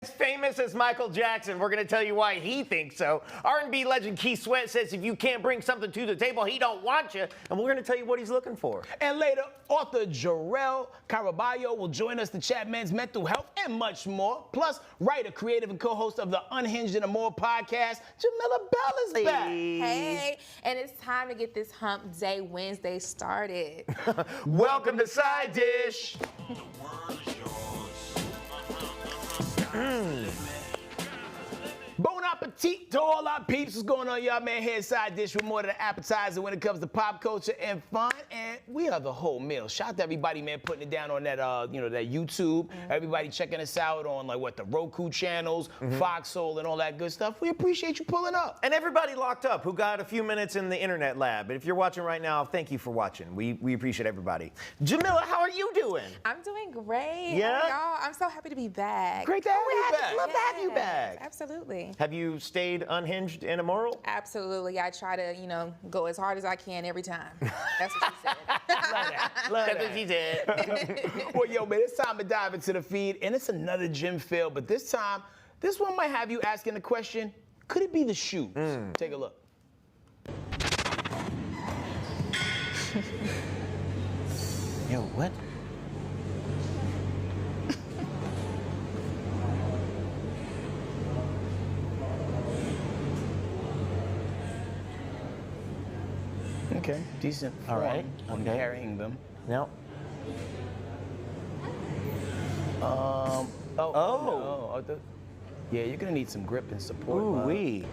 As famous as Michael Jackson, we're going to tell you why he thinks so. R&B legend Keith Sweat says if you can't bring something to the table, he don't want you. And we're going to tell you what he's looking for. And later, author Jor-El Caraballo will join us to chat men's mental health and much more. Plus, writer, creative, and co-host of the Unhinged and More podcast, Jamila Bell is back. Hey, and it's time to get this Hump Day Wednesday started. Welcome to Side Dish. Bon appetit to all our peeps. What's going on, y'all? Man, here Side Dish with more than an appetizer when it comes to pop culture and fun. And we are the whole meal. Shout out to everybody, man, putting it down on that, that YouTube. Everybody checking us out on, the Roku channels, Foxhole, and all that good stuff. We appreciate you pulling up. And everybody locked up who got a few minutes in the internet lab. And if you're watching right now, thank you for watching. We appreciate everybody. Jamila, how are you doing? I'm doing great. Yeah? Y'all, I'm so happy to be back. Great to have you back. Love to have you back. Absolutely. Have you stayed unhinged and immoral? Absolutely. I try to, go as hard as I can every time. That's what she said. That's what she did. Well, yo, man, it's time to dive into the feed, and it's another gym fail, but this time, this one might have you asking the question, could it be the shoes? Take a look. Yo, what? Okay, decent. All right. I'm Okay. carrying them. No. Oh. Oh. No, yeah, you're gonna need some grip and support. Ooh bud. wee.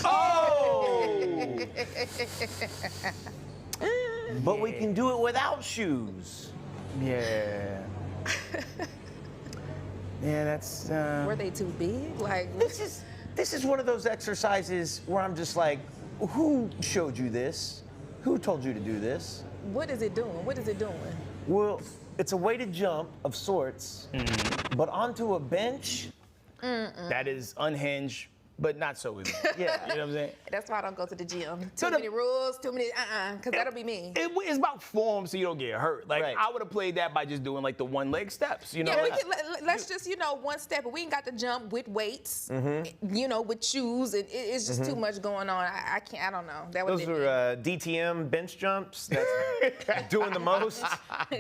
Oh! But we can do it without shoes. Yeah. Yeah, that's. Were they too big? This is one of those exercises where I'm just like, who showed you this? Who told you to do this? What is it doing? What is it doing? Well, it's a weighted jump of sorts, but onto a bench. That is unhinged, but not so easy. Yeah. You know what I'm saying? That's why I don't go to the gym. So Too many rules, too many, because that'll be me. It's about form so you don't get hurt. Like, Right. I would have played that by just doing, the one-leg steps, you know? Yeah, we can, let's just, one step, but we ain't got to jump with weights, with shoes. It's just too much going on. I can't, I don't know. That Those were DTM bench jumps. That's doing the most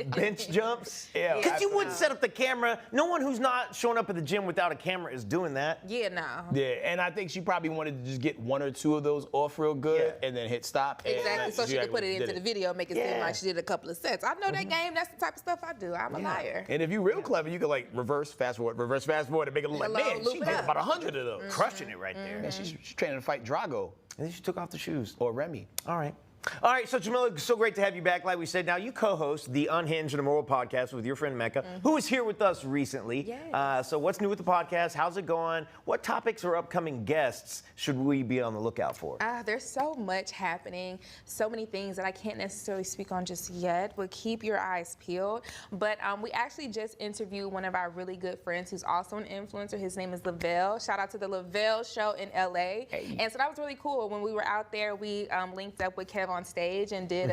bench jumps. Yeah. Because you wouldn't set up the camera. No one who's not showing up at the gym without a camera is doing that. Yeah, no. Yeah, and I think she probably wanted to just get one or two of those off real good and then hit stop. Exactly, so she could put it into the video, make it seem Yeah. like she did a couple of sets. I know that game, that's the type of stuff I do. I'm a liar. And if you're real clever, you could reverse, fast forward, and make it look like, Hello, man, loop she it did up. about 100 of those. Crushing it right there. And she's training to fight Drago And then she took off the shoes. or Remy. All right. All right, so Jamila, so great to have you back. Like we said, now you co-host the Unhinged and Immoral podcast with your friend Mecca, who was here with us recently. Yes. So what's new with the podcast? How's it going? What topics or upcoming guests should we be on the lookout for? There's so much happening, so many things that I can't necessarily speak on just yet, but keep your eyes peeled. But we actually just interviewed one of our really good friends who's also an influencer. His name is Lavelle. Shout out to the Lavelle show in LA. Hey. And so that was really cool. When we were out there, we linked up with Kev on stage and did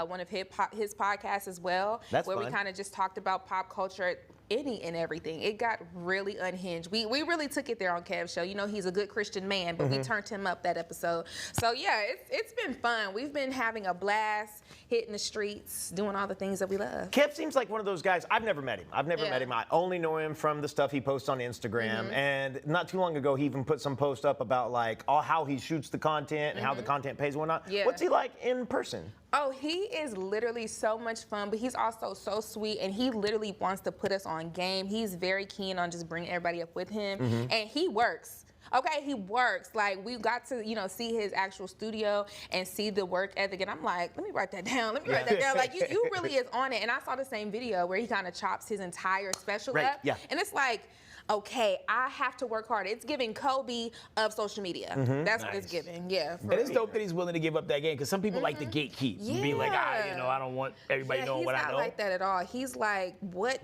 one of his podcasts as well. That's where fun. we kind of just talked about pop culture, any and everything. It got really unhinged. We really took it there on Kev's show. He's a good Christian man, but we turned him up that episode. So yeah, it's been fun. We've been having a blast, hitting the streets, doing all the things that we love. Kev seems like one of those guys. I've never met him. I only know him from the stuff he posts on Instagram. And not too long ago, he even put some post up about how he shoots the content and how the content pays and whatnot. Yeah. What's he like in person? Oh, he is literally so much fun, but he's also so sweet, and he literally wants to put us on game. He's very keen on just bringing everybody up with him, and he works. Okay, he works. Like, we got to, see his actual studio and see the work ethic, and I'm like, let me write that down. Like, you really is on it. And I saw the same video where he kind of chops his entire special up. Yeah. And it's like, okay, I have to work harder. It's giving Kobe of social media. That's what it's giving. Yeah. And it's dope that he's willing to give up that game because some people like to gatekeep and be like, I don't want everybody knowing what I know. He's not like that at all. He's like, what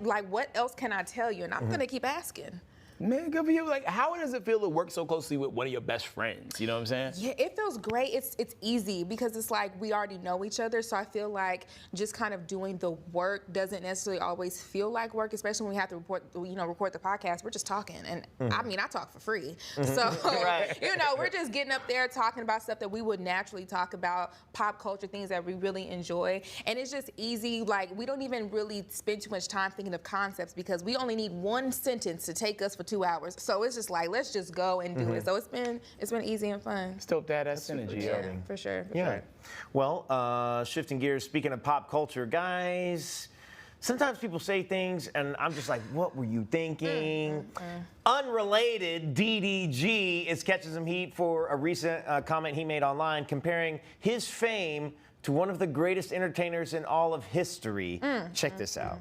else can I tell you? And I'm gonna keep asking. Man, good for you. Like, how does it feel to work so closely with one of your best friends? You know what I'm saying? Yeah, it feels great. It's easy because it's like we already know each other. So I feel like just kind of doing the work doesn't necessarily always feel like work, especially when we have to record the podcast. We're just talking, and I mean, I talk for free. So Right. we're just getting up there talking about stuff that we would naturally talk about, pop culture, things that we really enjoy, and it's just easy. Like, we don't even really spend too much time thinking of concepts because we only need one sentence to take us for 2 hours. So it's just like, let's just go and do it. So it's been easy and fun. It's dope to have that synergy. Yeah, for sure. For Yeah. sure. Well, shifting gears, speaking of pop culture, guys, sometimes people say things and I'm just like, what were you thinking? Unrelated, DDG is catching some heat for a recent comment he made online comparing his fame to one of the greatest entertainers in all of history. Check this out.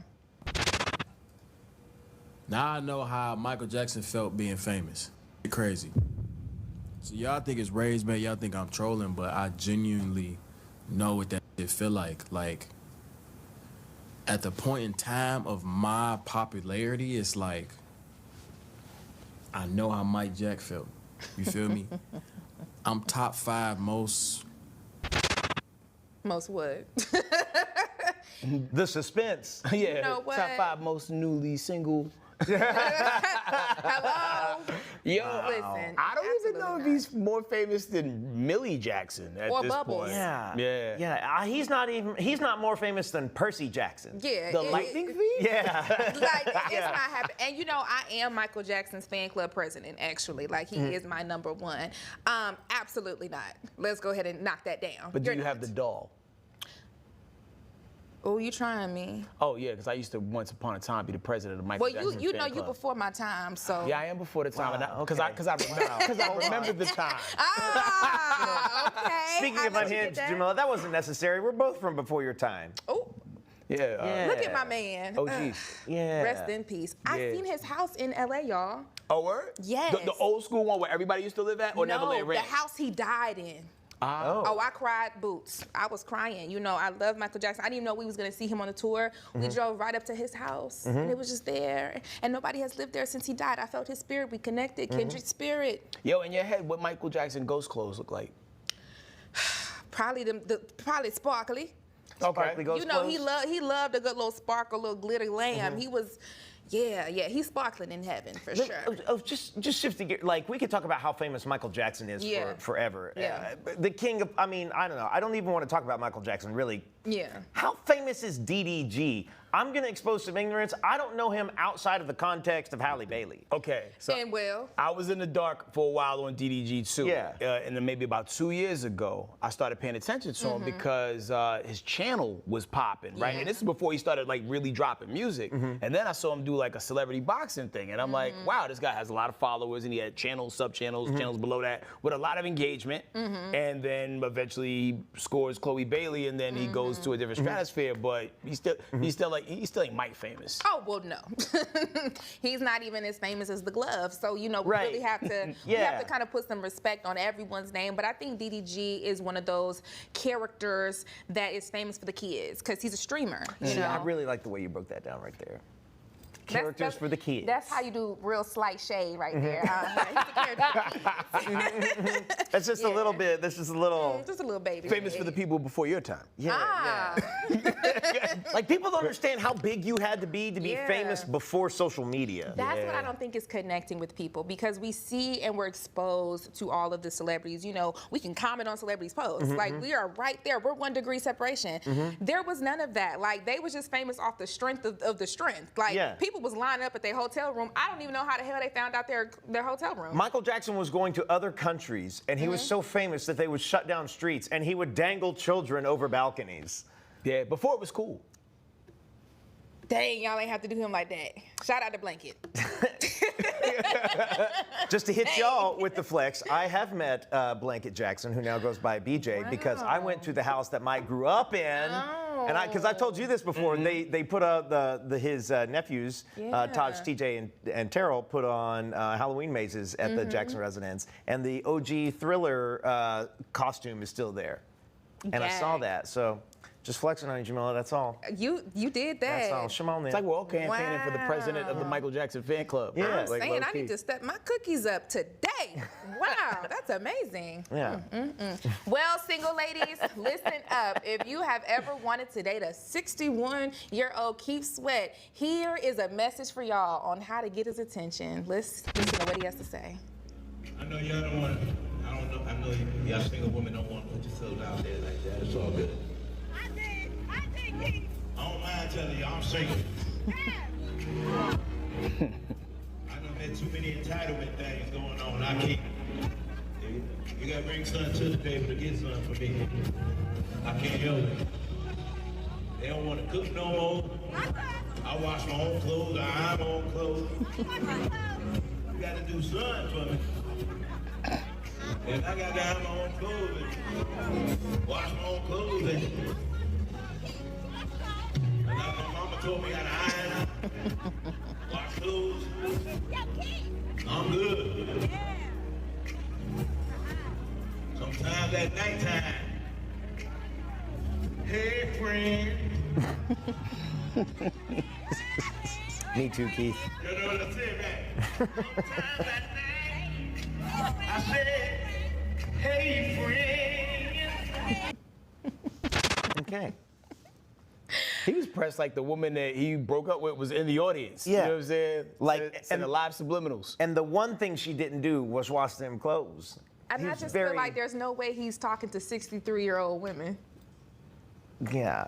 Now I know how Michael Jackson felt being famous. Crazy. So y'all think it's raised, man. Y'all think I'm trolling, but I genuinely know what that shit feel like. Like, at the point in time of my popularity, it's like, I know how Mike Jack felt. You feel me? I'm top 5 most. Most what? The suspense. Yeah, You know what? top 5 most newly single. Hello. Yo, Listen, I don't even know if absolutely he's more famous than Millie Jackson at Or this Bubbles. point. Yeah. Yeah. Yeah. He's not more famous than Percy Jackson. Yeah. The lightning thief? Yeah. Like, it's not happening. And I am Michael Jackson's fan club president, actually. Like, he is my number one. Absolutely not. Let's go ahead and knock that down. But do you have the doll? Oh, you trying me? Oh, yeah, because I used to once upon a time be the president of Michael Well, Jackson's you fan know you club. before my time, so. Yeah, I am before the time. Wow, Because I remember the time. Okay. Speaking of unhinged, Jamila, that wasn't necessary. We're both from before your time. Oh, Yeah. look at my man. Oh, geez. Yeah. Rest in peace. I Yeah. seen his house in LA, y'all. Oh, word? Yes. The old school one where everybody used to live at, or No, Neverland the Ranch? house he died in. Oh. Oh, I cried boots. I was crying. I love Michael Jackson. I didn't even know we was gonna see him on the tour. We drove right up to his house, and it was just there. And nobody has lived there since he died. I felt his spirit. We connected, kindred spirit. Yo, in your head, what Michael Jackson ghost clothes look like? Probably probably sparkly. Sparkly ghost clothes? He loved a good little sparkle, little glitter lamb. He was. Yeah, he's sparkling in heaven for sure. Just shifting gears, like we could talk about how famous Michael Jackson is Yeah. for forever. Yeah. The king of, I don't know. I don't even want to talk about Michael Jackson, really. Yeah. How famous is DDG? I'm going to expose some ignorance. I don't know him outside of the context of Halle Bailey. Okay, so And Will. I was in the dark for a while on DDG too. Yeah. And then maybe about 2 years ago, I started paying attention to him because his channel was popping, right? Yeah. And this is before he started like really dropping music. And then I saw him do like a celebrity boxing thing, and I'm like, wow, this guy has a lot of followers, and he had channels, sub-channels, channels below that with a lot of engagement. And then eventually he scores Chloe Bailey, and then he goes to a different stratosphere. But he still ain't Mike famous. Oh, well, no. He's not even as famous as the glove. So, we Right. really have to we have to kind of put some respect on everyone's name. But I think DDG is one of those characters that is famous for the kids because he's a streamer. You know? I really like the way you broke that down right there. That's- Characters for the kids. That's how you do real slight shade right there. He's a character for the kids. That's just a little bit. That's just a little. Just a little baby. Famous for the shade. people before your time. Ah. Like people don't understand how big you had to be Yeah. famous before social media. That's what I don't think is connecting with people because we see and we're exposed to all of the celebrities. We can comment on celebrities' posts. Like, we are right there. We're 1 degree separation. There was none of that. Like, they was just famous off the strength of the strength. Like, Yeah. people was lining up at their hotel room. I don't even know how the hell they found out their hotel room. Michael Jackson was going to other countries, and he was so famous that they would shut down streets, and he would dangle children over balconies. Yeah, before it was cool. Dang, y'all ain't have to do him like that. Shout out to Blanket. Just to hit y'all with the flex, I have met Blanket Jackson, who now goes by BJ, because I went to the house that Mike grew up in, and because I told you this before, they put his nephews, Taj, TJ, and Terrell, put on Halloween mazes at the Jackson residence, and the OG Thriller costume is still there, and I saw Gag. that, so. Just flexing on you, Jamila. That's all. You did that. That's all. Shimon. It's like we're all campaigning for the president of the Michael Jackson fan club. Yeah. I'm Like, saying I low-key. need to step my cookies up today. Wow, that's amazing. Yeah. Well, single ladies, listen up. If you have ever wanted to date a 61-year-old Keith Sweat, here is a message for y'all on how to get his attention. Let's listen to what he has to say. I know y'all don't want to, I know y'all single women don't want to put yourselves out there like that. It's all good. I did, Keith. I don't mind telling you, I'm single. I know there's too many entitlement things going on. I can't. You gotta bring something to the table to get something for me. I can't help it. They don't want to cook no more. I wash my own clothes, I iron my own clothes. You gotta do something for me. And I gotta iron my own clothes and wash my own clothes. And like my mama told me how to iron, wash clothes. I'm good. Sometimes at nighttime, hey friend. Me too, Keith. You know what I'm saying, man? Sometimes at night, I said, hey friend. Okay. He was pressed like the woman that he broke up with was in the audience. Yeah. You know what I'm saying? Like, and the live subliminals. And the one thing she didn't do was wash them clothes. And I He's just very- feel like there's no way he's talking to 63-year-old women. Yeah.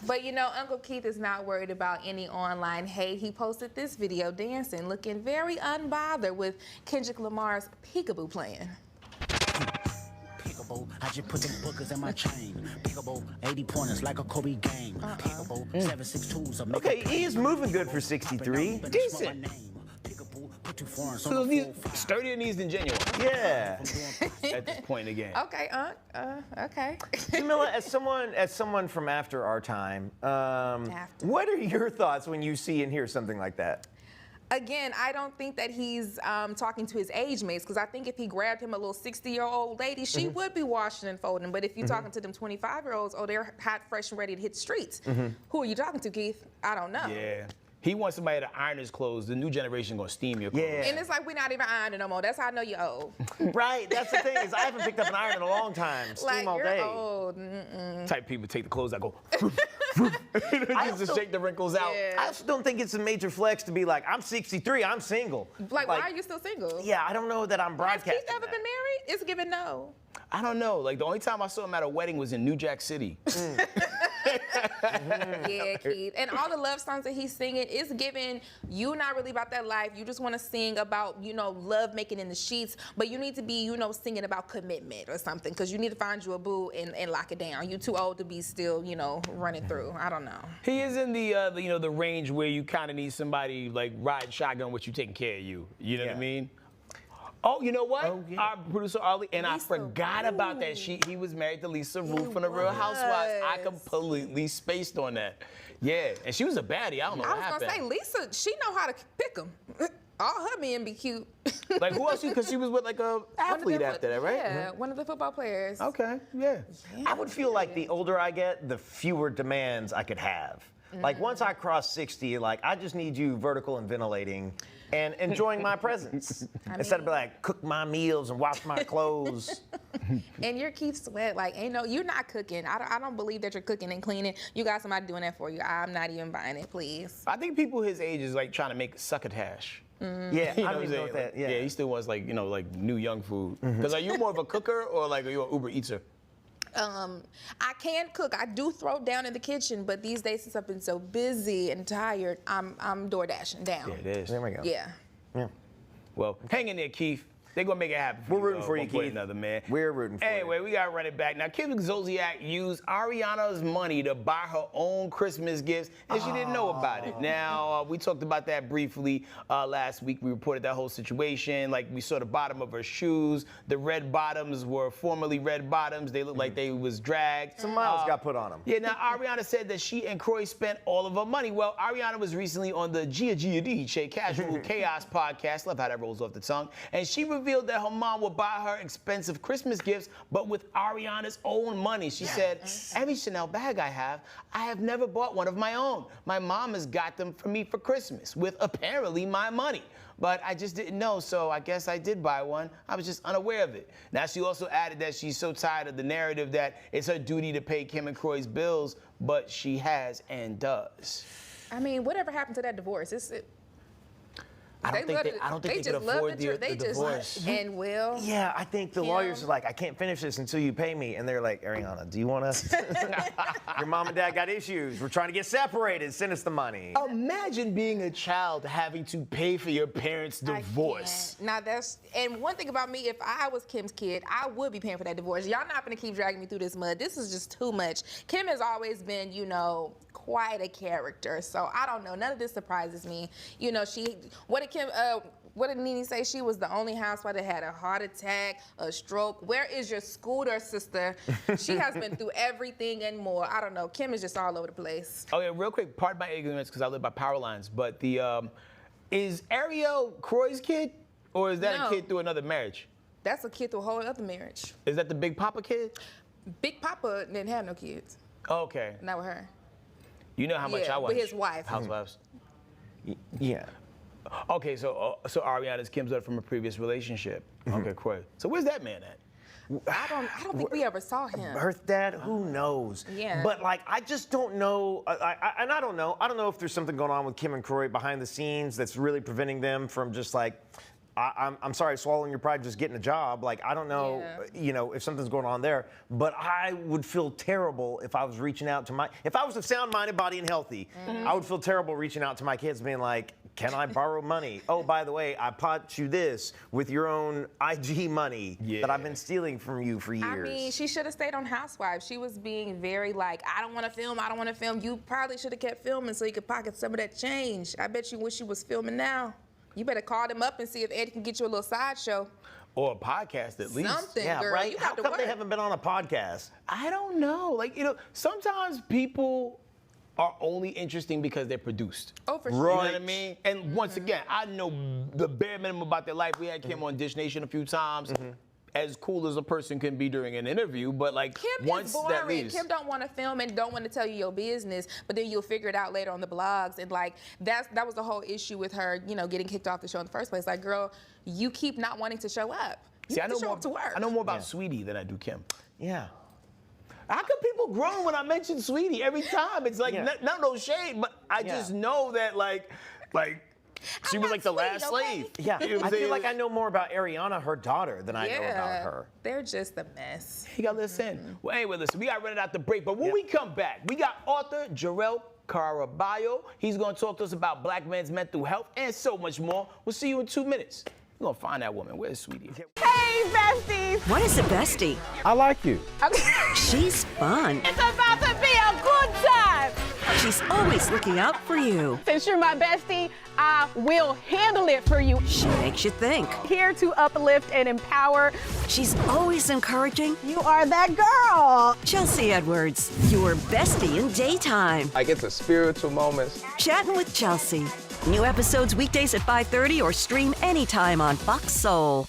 But you know, Uncle Keith is not worried about any online hate. He posted this video dancing, looking very unbothered with Kendrick Lamar's Peekaboo playing. Peekaboo, I just put them bookers in my chain. Peekaboo, 80 pointers like a Kobe game. Peekaboo, 7.62s. Okay, he is moving good for 63. Decent. So he's sturdier knees than genuine Yeah. at this point in the game. Okay, okay. Jamila, as someone from after our time, what are your thoughts when you see and hear something like that? Again, I don't think that he's talking to his age mates, because I think if he grabbed him a little 60-year-old lady, she would be washing and folding. But if you're talking to them 25-year-olds, oh, they're hot, fresh, and ready to hit the streets. Who are you talking to, Keith? I don't know. Yeah. He wants somebody to iron his clothes. The new generation gonna steam your clothes. Yeah. And it's like, we're not even ironing no more. That's how I know you're old. Right, that's the thing, is I haven't picked up an iron in a long time. Steam Like, all you're day. old. Type people take the clothes out, go I just to also- shake the wrinkles out. Yeah. I also don't think it's a major flex to be like, I'm 63, I'm single. Like, why are you still single? Yeah, I don't know that I'm Has broadcasting Keith ever that. been married? It's given no. I don't know. Like the only time I saw him at a wedding was in New Jack City. Yeah, Keith. And all the love songs that he's singing is giving you not really about that life. You just want to sing about, you know, love making in the sheets, but you need to be, you know, singing about commitment or something, because you need to find you a boo and lock it down. You too old to be still, you know, running through. I don't know. He is in the you know, the range where you kind of need somebody like riding shotgun with you, taking care of you. You know what I Yeah. mean? Oh, you know what? Oh, yeah. Our producer Arlie, and I Lisa forgot about that. He was married to Lisa Ru from The Real Housewives. I was. completely spaced on that. Yeah, and she was a baddie. I don't know I what was happened. gonna say, Lisa, she know how to pick them. All her men be cute. Like who else? Because she was with like a One of athlete the after that, right? Yeah, one of the football players. Okay, yeah. I would feel like the older I get, the fewer demands I could have. Like once I cross 60, like I just need you vertical and ventilating and enjoying my presence. Instead of be like, cook my meals and wash my clothes. And you're Keith Sweat, like, ain't no, you're not cooking. I don't believe that you're cooking and cleaning. You got somebody doing that for you. I'm not even buying it, please. I think people his age is like trying to make succotash. Yeah, You I know don't what even I'm know saying? what that, Like, yeah, he still wants like, you know, like new young food. Because are you more of a cooker or like are you an Uber Eater? I can cook. I do throw down in the kitchen, but these days since I've been so busy and tired, I'm door dashing down. Yeah, it is. There we go. Yeah. Yeah. Well, hang in there, Keith. They're gonna make it happen. We're rooting for you, one point or Keith. Another man. We're rooting for you. Anyway, we gotta run it back. Now, Kim Zolciak used Ariana's money to buy her own Christmas gifts, and she didn't know about it. Now, we talked about that briefly last week. We reported that whole situation. Like, we saw the bottom of her shoes. The red bottoms were formerly red bottoms. They looked like they was dragged. Some miles got put on them. Yeah, now Ariana said that she and Kroy spent all of her money. Well, Ariana was recently on the Gia DJ Casual Chaos podcast. Love how that rolls off the tongue. And she revealed revealed that her mom would buy her expensive Christmas gifts, but with Ariana's own money. She said, every Chanel bag I have never bought one of my own. My mom has got them for me for Christmas with apparently my money. But I just didn't know, so I guess I did buy one. I was just unaware of it. Now, she also added that she's so tired of the narrative that it's her duty to pay Kim and Kroy's bills, but she has and does. I mean, whatever happened to that divorce? I don't think they could afford the divorce. And well, yeah, I think the lawyers are like, I can't finish this until you pay me. And they're like, Ariana, do you want us? Your mom and dad got issues. We're trying to get separated. Send us the money. Imagine being a child having to pay for your parents' divorce. Now and one thing about me, if I was Kim's kid, I would be paying for that divorce. Y'all not gonna keep dragging me through this mud. This is just too much. Kim has always been, quite a character. So I don't know. None of this surprises me. What did Nene say? She was the only housewife that had a heart attack, a stroke. Where is your scooter, sister? She has been through everything and more. I don't know. Kim is just all over the place. Okay, real quick, pardon my ignorance because I live by power lines, but is Ariel Kroy's kid, or is that a kid through another marriage? That's a kid through a whole other marriage. Is that the Big Papa kid? Big Papa didn't have no kids. Okay. Not with her. You know how much I watch with his wife. Housewives. Yeah. Okay, so Ariana's Kim's up from a previous relationship. Okay, Kroy. So where's that man at? I don't think we ever saw him. Birth dad? Who knows? Yeah. But I just don't know. I don't know. I don't know if there's something going on with Kim and Kroy behind the scenes that's really preventing them from just I'm sorry, swallowing your pride, just getting a job. I don't know, if something's going on there. But I would feel terrible if I was reaching out to if I was a sound-minded, body and healthy, I would feel terrible reaching out to my kids being like, can I borrow money? Oh, by the way, I bought you this with your own IG money that I've been stealing from you for years. I mean, she should have stayed on Housewives. She was being very I don't want to film. You probably should have kept filming so you could pocket some of that change. I bet you wish you was filming now. You better call them up and see if Eddie can get you a little sideshow. Or a podcast at least. Something, yeah, girl. right? You How have to come work. they haven't been on a podcast? I don't know. Sometimes people are only interesting because they're produced. Oh, for sure. You know what I mean? And once again, I know the bare minimum about their life. We had Kim on Dish Nation a few times. As cool as a person can be during an interview, but Kim once is boring. that leaves. Kim don't want to film and don't want to tell you your business, but then you'll figure it out later on the blogs. And that was the whole issue with her, getting kicked off the show in the first place. Girl, you keep not wanting to show up. You have to show up to work. I know more about Sweetie than I do Kim. Yeah. How come people groan when I mention Sweetie every time? It's not no shade, but I just know that she was the last slave. Yeah, I feel like I know more about Ariana, her daughter, than I know about her. They're just a mess. You gotta listen. Well, anyway, listen, we got running out the break, but when we come back, we got author Jor-El Caraballo. He's gonna talk to us about black men's mental health and so much more. We'll see you in 2 minutes. We're gonna find that woman. Where's Sweetie? Hey, besties! What is a bestie? I like you. She's fun. It's about to be a good time! She's always looking out for you. Since you're my bestie, I will handle it for you. She makes you think. Here to uplift and empower. She's always encouraging. You are that girl. Chelsea Edwards, your bestie in daytime. It's the spiritual moments. Chatting with Chelsea. New episodes weekdays at 5:30 or stream anytime on Fox Soul.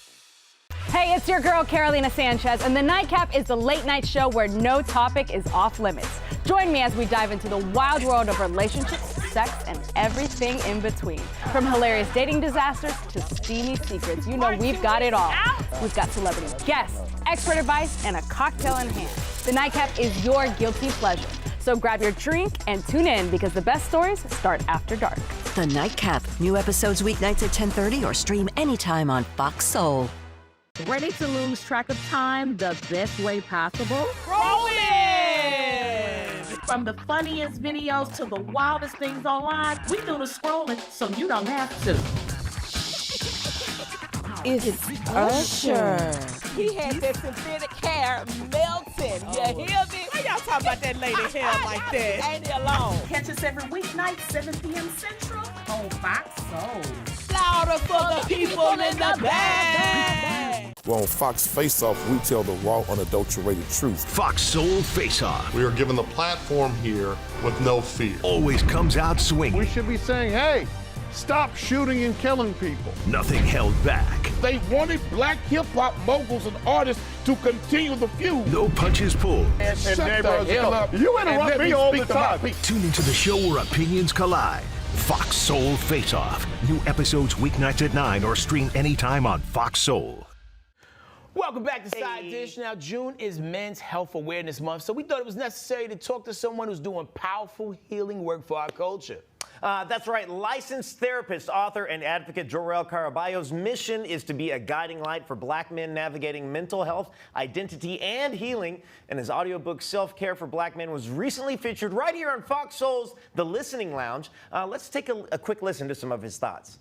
Hey, it's your girl, Carolina Sanchez, and The Nightcap is the late night show where no topic is off limits. Join me as we dive into the wild world of relationships, sex, and everything in between. From hilarious dating disasters to steamy secrets, we've got it all. We've got celebrity guests, expert advice, and a cocktail in hand. The Nightcap is your guilty pleasure. So grab your drink and tune in because the best stories start after dark. The Nightcap. New episodes weeknights at 10:30 or stream anytime on Fox Soul. Ready to lose track of time the best way possible? Rolling! From the funniest videos to the wildest things online, we do the scrolling so you don't have to. It's Usher. He had that synthetic hair melting. You hear me? Why y'all talking about that lady hair like that? Ain't he alone? Catch us every weeknight, 7 p.m. Central on Fox Soul. Louder for the people in the back. Well, on Fox Face Off, we tell the raw, unadulterated truth. Fox Soul Face Off. We are given the platform here with no fear. Always comes out swinging. We should be saying, hey, stop shooting and killing people. Nothing held back. they wanted black hip-hop moguls and artists to continue the feud. No punches pulled. And neighborhoods come up. You interrupt me all the time. Tune into the show where opinions collide. Fox Soul Face Off. New episodes weeknights at 9 or stream anytime on Fox Soul. Welcome back to Side Dish. Now, June is Men's Health Awareness Month, so we thought it was necessary to talk to someone who's doing powerful healing work for our culture. That's right. Licensed therapist, author, and advocate Jor-El Caraballo's mission is to be a guiding light for black men navigating mental health, identity, and healing. And his audiobook, Self-Care for Black Men, was recently featured right here on Fox Soul's The Listening Lounge. Let's take a quick listen to some of his thoughts.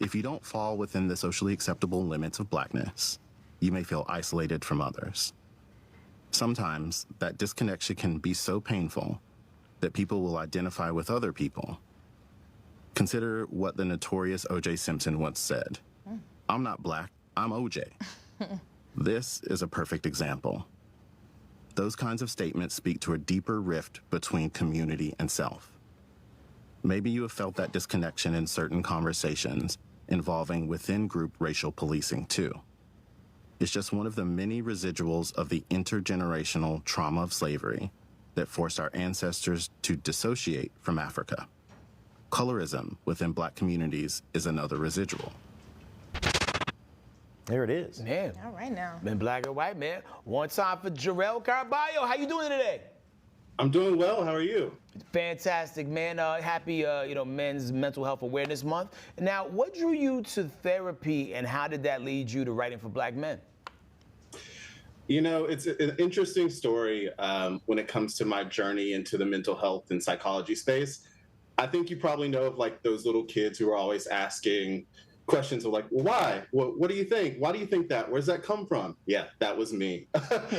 If you don't fall within the socially acceptable limits of blackness, you may feel isolated from others. Sometimes that disconnection can be so painful that people will identify with other people. Consider what the notorious O.J. Simpson once said. I'm not black, I'm O.J. This is a perfect example. Those kinds of statements speak to a deeper rift between community and self. Maybe you have felt that disconnection in certain conversations involving within-group racial policing too. It's just one of the many residuals of the intergenerational trauma of slavery that forced our ancestors to dissociate from Africa. Colorism within black communities is another residual. There it is. Man. All right now. Men black or white, man. One time for Jor-El Caraballo. How you doing today? I'm doing well. How are you? Fantastic, man. Happy, Men's Mental Health Awareness Month. Now, what drew you to therapy, and how did that lead you to writing for black men? You know, it's an interesting story when it comes to my journey into the mental health and psychology space. I think you probably know of like those little kids who are always asking questions of like, well, why? What do you think? Why do you think that? Where's that come from? Yeah, that was me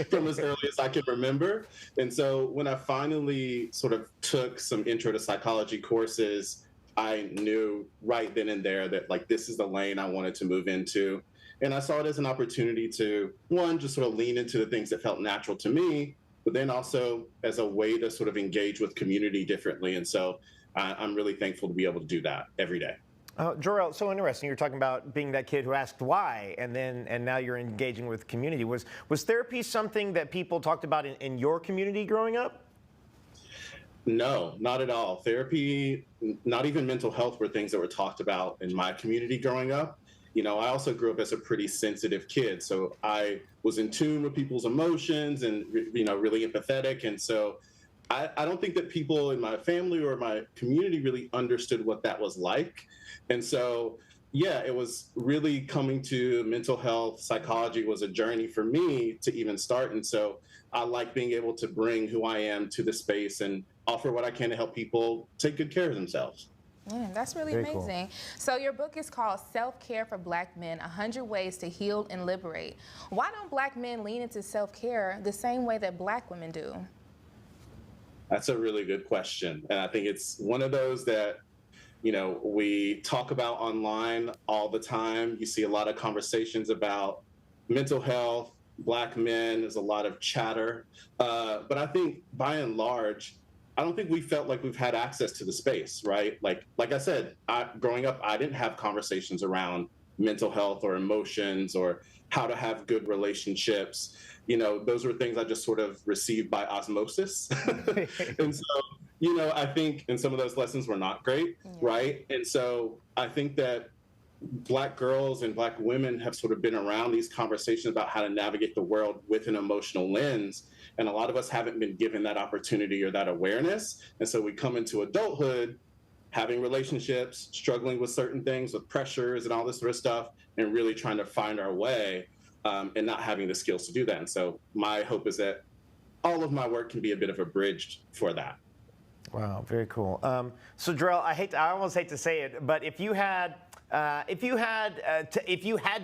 from as early as I can remember. And so when I finally sort of took some intro to psychology courses, I knew right then and there that like this is the lane I wanted to move into. And I saw it as an opportunity to, one, just sort of lean into the things that felt natural to me, but then also as a way to sort of engage with community differently. And so I'm really thankful to be able to do that every day. Jor-El, so interesting. You're talking about being that kid who asked why, and now you're engaging with community. Was therapy something that people talked about in your community growing up? No, not at all. Therapy, not even mental health, were things that were talked about in my community growing up. You know, I also grew up as a pretty sensitive kid, so I was in tune with people's emotions and, really empathetic. And so I don't think that people in my family or my community really understood what that was like. And so, yeah, it was really coming to mental health. Psychology was a journey for me to even start. And so I like being able to bring who I am to the space and offer what I can to help people take good care of themselves. That's really Very amazing. Cool. So your book is called Self-Care for Black Men, 100 Ways to Heal and Liberate. Why don't black men lean into self-care the same way that black women do? That's a really good question. And I think it's one of those that, we talk about online all the time. You see a lot of conversations about mental health, black men. There's a lot of chatter. But I think by and large, I don't think we felt like we've had access to the space, right? Like I said, growing up, I didn't have conversations around mental health or emotions or how to have good relationships. Those were things I just sort of received by osmosis. And so, I think, and some of those lessons were not great, right? And so I think that Black girls and Black women have sort of been around these conversations about how to navigate the world with an emotional lens. And a lot of us haven't been given that opportunity or that awareness. And so we come into adulthood, having relationships, struggling with certain things, with pressures and all this sort of stuff, and really trying to find our way and not having the skills to do that. And so my hope is that all of my work can be a bit of a bridge for that. Wow, very cool. So Jor-El, I almost hate to say it, but if you had to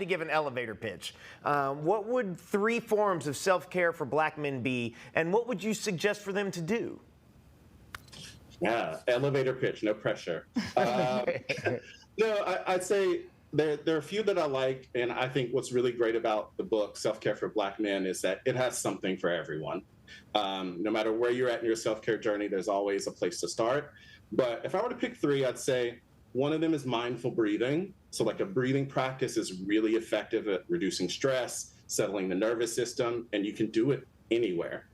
give an elevator pitch, what would 3 forms of self-care for black men be, and what would you suggest for them to do? Yeah, elevator pitch, no pressure. I'd say there are a few that I like, and I think what's really great about the book, Self-Care for Black Men, is that it has something for everyone. No matter where you're at in your self-care journey, there's always a place to start. But if I were to pick 3, I'd say one of them is mindful breathing. So like a breathing practice is really effective at reducing stress, settling the nervous system, and you can do it anywhere.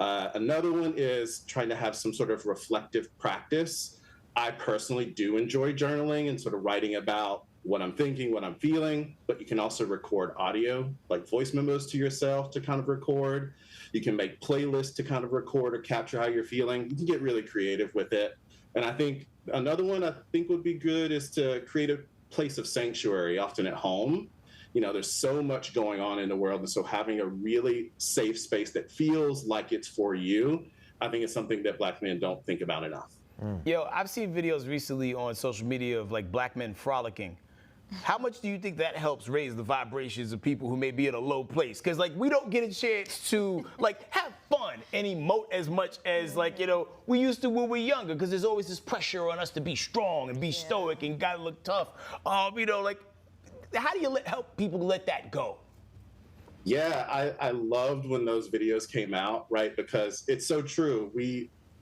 Another one is trying to have some sort of reflective practice. I personally do enjoy journaling and sort of writing about what I'm thinking, what I'm feeling, but you can also record audio, like voice memos to yourself to kind of record. You can make playlists to kind of record or capture how you're feeling. You can get really creative with it. And I think another one I think would be good is to create a place of sanctuary, often at home. You know, there's so much going on in the world, and so having a really safe space that feels like it's for you, I think is something that Black men don't think about enough. Yo, I've seen videos recently on social media of like Black men frolicking. How much do you think that helps raise the vibrations of people who may be in a low place? Because like we don't get a chance to like have fun and emote as much as like, you know, we used to when we were younger, because there's always this pressure on us to be strong and be stoic and gotta look tough. You know, like how do you help people let that go? Yeah, I loved when those videos came out, right? Because it's so true.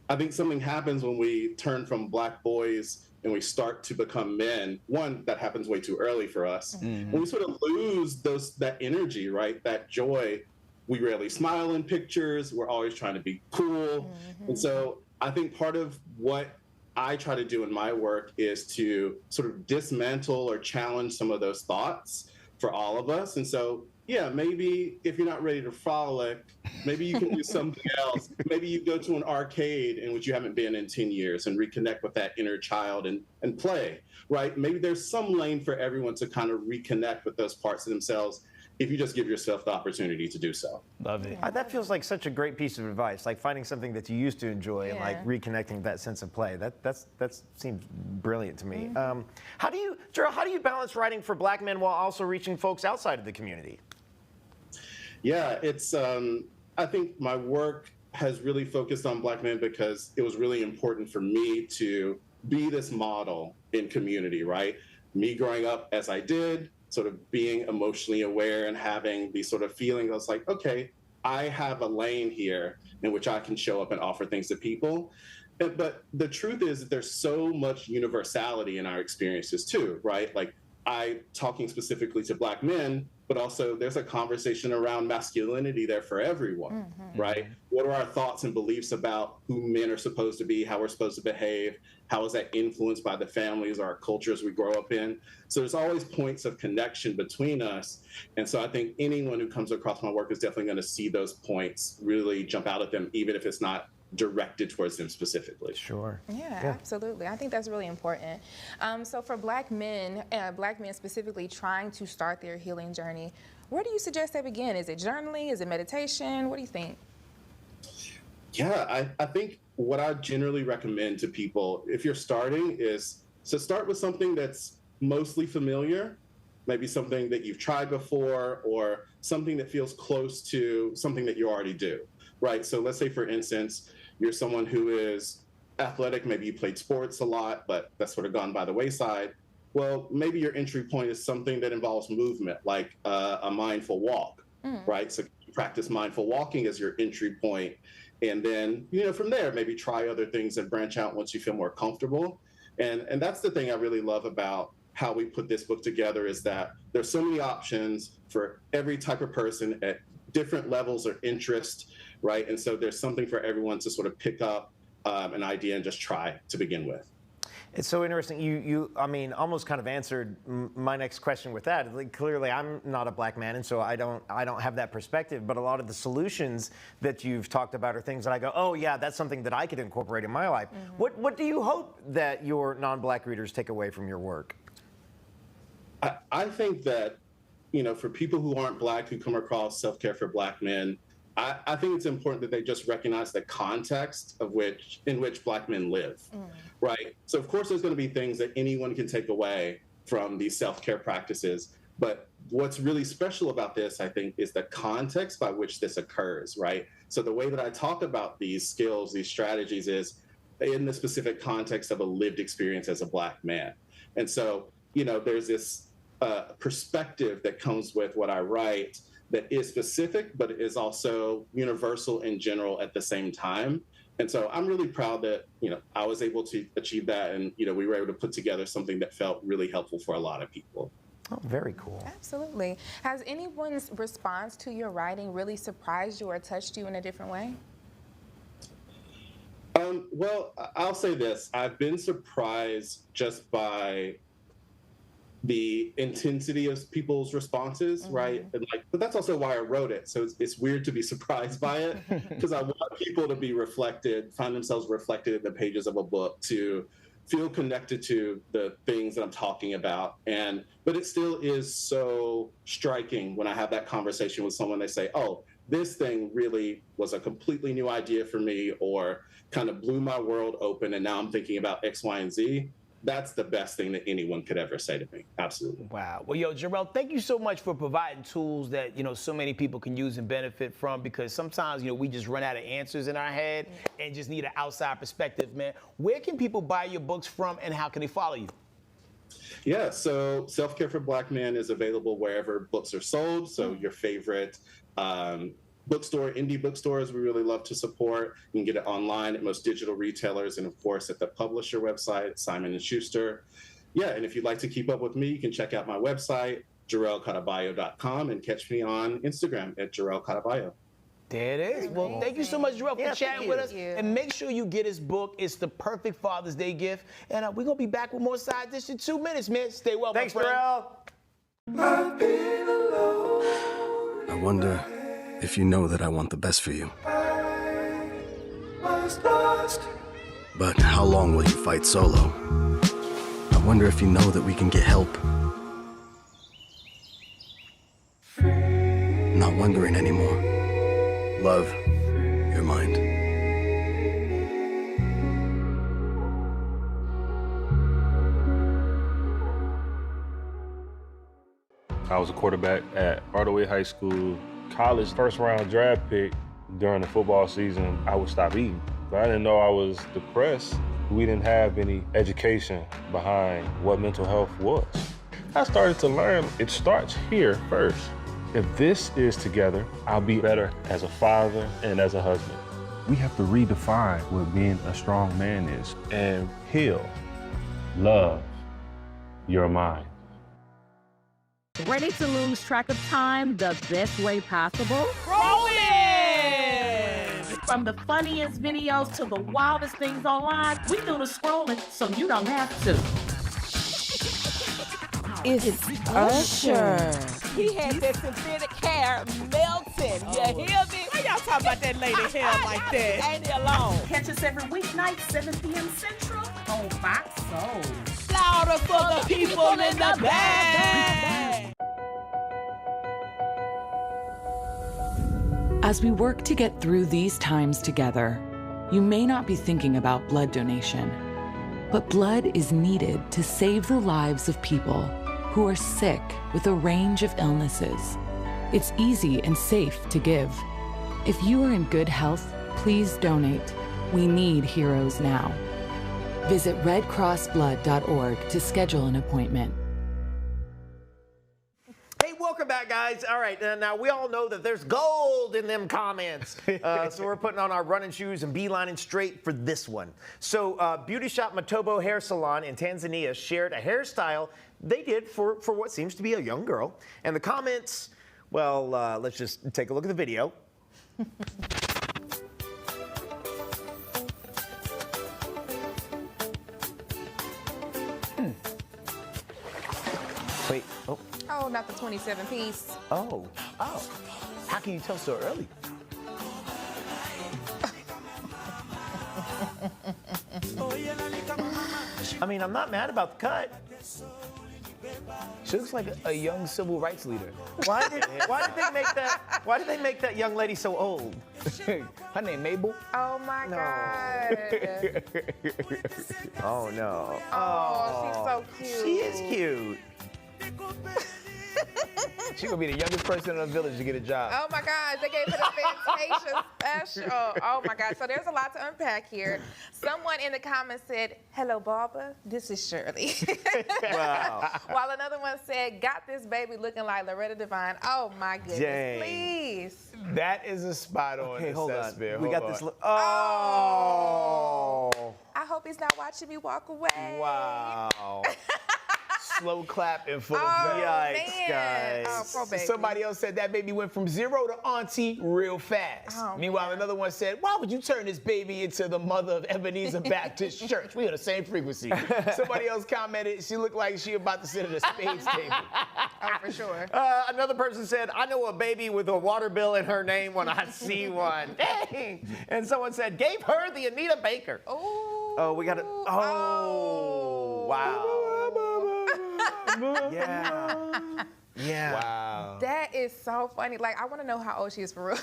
I think something happens when we turn from Black boys and we start to become men. One, that happens way too early for us. When we sort of lose that energy, right? That joy. We rarely smile in pictures. We're always trying to be cool. And so I think part of what I try to do in my work is to sort of dismantle or challenge some of those thoughts for all of us. And so, yeah, maybe if you're not ready to frolic, maybe you can do something else. Maybe you go to an arcade in which you haven't been in 10 years and reconnect with that inner child and play, right? Maybe there's some lane for everyone to kind of reconnect with those parts of themselves if you just give yourself the opportunity to do so. Love it. That feels like such a great piece of advice, like finding something that you used to enjoy and like reconnecting that sense of play. That seems brilliant to me. How do you balance writing for Black men while also reaching folks outside of the community? Yeah, it's, I think my work has really focused on Black men because it was really important for me to be this model in community, right? Me growing up as I did, sort of being emotionally aware and having these sort of feelings, I was like, okay, I have a lane here in which I can show up and offer things to people. But the truth is that there's so much universality in our experiences too, right? Like talking specifically to Black men, but also there's a conversation around masculinity there for everyone, right? What are our thoughts and beliefs about who men are supposed to be, how we're supposed to behave? How is that influenced by the families or our cultures we grow up in? So there's always points of connection between us. And so I think anyone who comes across my work is definitely going to see those points really jump out at them, even if it's not directed towards them specifically. Sure. Yeah, absolutely. I think that's really important. So for Black men specifically trying to start their healing journey, where do you suggest they begin? Is it journaling? Is it meditation? What do you think? Yeah, I think what I generally recommend to people, if you're starting, is to start with something that's mostly familiar, maybe something that you've tried before or something that feels close to something that you already do, right? So let's say, for instance, you're someone who is athletic, maybe you played sports a lot, but that's sort of gone by the wayside. Well, maybe your entry point is something that involves movement, like a mindful walk, right? So you practice mindful walking as your entry point. And then, from there, maybe try other things and branch out once you feel more comfortable. And that's the thing I really love about how we put this book together, is that there's so many options for every type of person at different levels of interest, right? And so there's something for everyone to sort of pick up an idea and just try to begin with. It's so interesting. You almost kind of answered my next question with that. Like, clearly, I'm not a Black man, and so I don't have that perspective. But a lot of the solutions that you've talked about are things that I go, oh yeah, that's something that I could incorporate in my life. What do you hope that your non-Black readers take away from your work? I think that, for people who aren't Black, who come across Self-Care for Black Men, I think it's important that they just recognize the context in which Black men live, right? So of course there's going to be things that anyone can take away from these self-care practices, but what's really special about this, I think, is the context by which this occurs, right? So the way that I talk about these skills, these strategies, is in the specific context of a lived experience as a Black man. And so, there's this perspective that comes with what I write that is specific, but is also universal in general at the same time. And so I'm really proud that, I was able to achieve that. And, we were able to put together something that felt really helpful for a lot of people. Oh, very cool. Absolutely. Has anyone's response to your writing really surprised you or touched you in a different way? Well, I'll say this. I've been surprised just by the intensity of people's responses, right? And but that's also why I wrote it. So it's weird to be surprised by it because I want people to be find themselves reflected in the pages of a book, to feel connected to the things that I'm talking about. But it still is so striking when I have that conversation with someone. They say, oh, this thing really was a completely new idea for me, or kind of blew my world open, and now I'm thinking about X, Y, and Z. That's the best thing that anyone could ever say to me. Absolutely. Wow. Well, Jor-El, thank you so much for providing tools that, so many people can use and benefit from, because sometimes, we just run out of answers in our head and just need an outside perspective, man. Where can people buy your books from, and how can they follow you? Yeah, so Self-Care for Black Men is available wherever books are sold. So your favorite bookstore, indie bookstores, we really love to support. You can get it online at most digital retailers, and of course at the publisher website, Simon & Schuster. Yeah, and if you'd like to keep up with me, you can check out my website, JorElCaraballo.com, and catch me on Instagram at Jor-El Caraballo. There it is. Well, thank you so much, Jor-El, for chatting with us. And make sure you get his book. It's the perfect Father's Day gift. And we're going to be back with more Side Dish in 2 minutes, man. Stay well, Thanks, my friend. Jor-El. I wonder if you know that I want the best for you. But how long will you fight solo? I wonder if you know that we can get help. Not wondering anymore. Love, your mind. I was a quarterback at Hardaway High School. College first-round draft pick. During the football season, I would stop eating. But I didn't know I was depressed. We didn't have any education behind what mental health was. I started to learn it starts here first. If this is together, I'll be better as a father and as a husband. We have to redefine what being a strong man is and heal, love your mind. Ready to lose track of time the best way possible? Rolling! From the funniest videos to the wildest things online, we do the scrolling so you don't have to. It's Usher. He had that synthetic hair melting. You hear me? Why y'all talking about that lady hair like that? Ain't he alone? Catch us every weeknight, 7 p.m. Central on Fox Soul. Louder for the people in the back. As we work to get through these times together, you may not be thinking about blood donation, but blood is needed to save the lives of people who are sick with a range of illnesses. It's easy and safe to give. If you are in good health, please donate. We need heroes now. Visit redcrossblood.org to schedule an appointment. Hey, welcome back, guys. All right, now we all know that there's gold in them comments. So we're putting on our running shoes and beelining straight for this one. So Beauty Shop Matobo Hair Salon in Tanzania shared a hairstyle they did for what seems to be a young girl. And the comments, well, let's just take a look at the video. Wait, oh. Oh, not the 27-piece. Oh. Oh. How can you tell so early? I mean, I'm not mad about the cut. She looks like a young civil rights leader. Why did they make that young lady so old? Her name Mabel. Oh my God. Oh no. Oh, she's so cute. She is cute. She's gonna be the youngest person in the village to get a job. Oh my God, they gave her the Fantasia special. Oh my God, so there's a lot to unpack here. Someone in the comments said, hello, Barbara, this is Shirley. Wow. While another one said, got this baby looking like Loretta Devine. Oh my goodness, Dang. please. That is a spot on. Okay, hold on. Sphere. We Hold got this. on. Oh. I hope he's not watching me walk away. Wow. Slow clap in full Oh, effect. Yikes, man. guys. Oh, poor baby. Somebody else said that baby went from 0 to auntie real fast. Oh, Meanwhile, man. another one said, why would you turn this baby into the mother of Ebenezer Baptist Church? We on the same frequency. Somebody else commented, she looked like she about to sit at a spades table. Oh, for sure. Another person said, I know a baby with a water bill in her name when I see one. Dang. And someone said, gave her the Anita Baker. Oh, we got it. Oh, wow. Yeah. Yeah. Wow. That is so funny. Like, I want to know how old she is for real.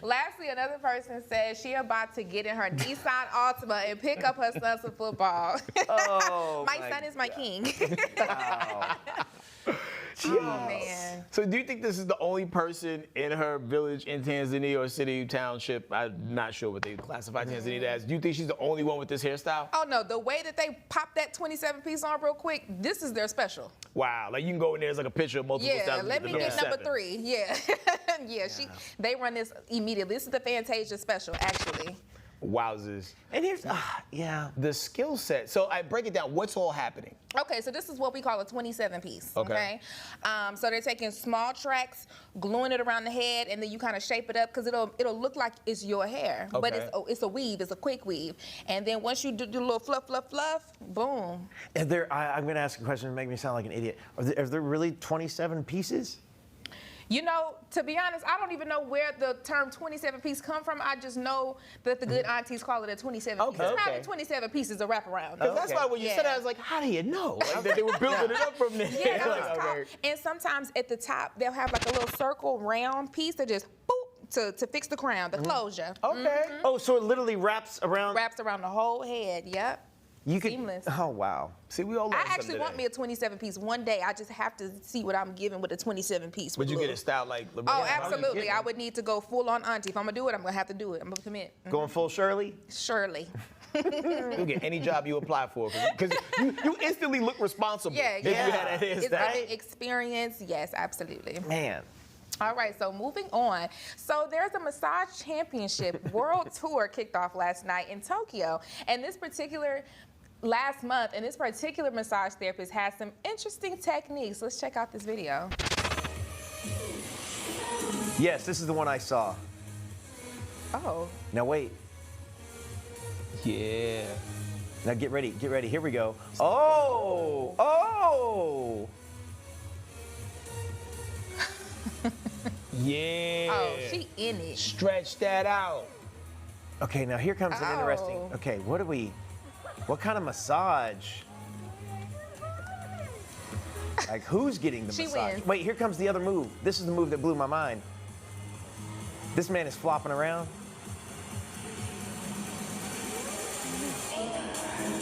Lastly, another person said she about to get in her Nissan Altima and pick up her son some football. Oh, my son is my king. Wow. Oh, man. So do you think this is the only person in her village in Tanzania or city, township? I'm not sure what they classify Tanzania as. Do you think she's the only one with this hairstyle? Oh, no. The way that they pop that 27-piece on real quick, this is their special. Wow. Like, you can go in there, it's like a picture of multiple styles. Yeah, let me get number 3. Yeah. Yeah, they run this immediately. This is the Fantasia special, actually. Wowzers. And here's, the skill set. So I break it down. What's all happening? Okay, so this is what we call a 27-piece. Okay. So they're taking small tracks, gluing it around the head, and then you kind of shape it up because it'll look like it's your hair, but it's a weave. It's a quick weave, and then once you do a little fluff, boom. I'm going to ask a question to make me sound like an idiot. Are there really 27 pieces? You know, to be honest, I don't even know where the term 27-piece come from. I just know that the good aunties call it a 27-piece. It's probably 27 pieces of wraparound. That's why when you said that, I was like, how do you know? Like, that they were building it up from there. Yeah, no, it's top. And sometimes at the top, they'll have like a little circle round piece that just boop to fix the crown, the closure. Okay. Oh, so it literally wraps around? Wraps around the whole head, yep. You could, Seamless. Oh, wow. See, we all I actually want me a 27-piece one day. I just have to see what I'm given with a 27-piece. Would you get it styled like Loretta? Oh, absolutely. I would need to go full on auntie. If I'm going to do it, I'm going to have to do it. I'm going to commit. Going full Shirley? Shirley. You'll get any job you apply for because you instantly look responsible. Yeah. If you had that hairstyle. It's like an experience. Yes, absolutely. Man. All right, so moving on. So there's a massage championship world tour kicked off last night in Tokyo. And last month, and this particular massage therapist has some interesting techniques. Let's check out this video. Yes, this is the one I saw. Oh. Now wait. Yeah. Now get ready, here we go. Oh! Yeah. Oh, she in it. Stretch that out. Okay, now here comes an interesting, okay, what kind of massage? Like, who's getting the She massage? wins. Wait, here comes the other move. This is the move that blew my mind. This man is flopping around.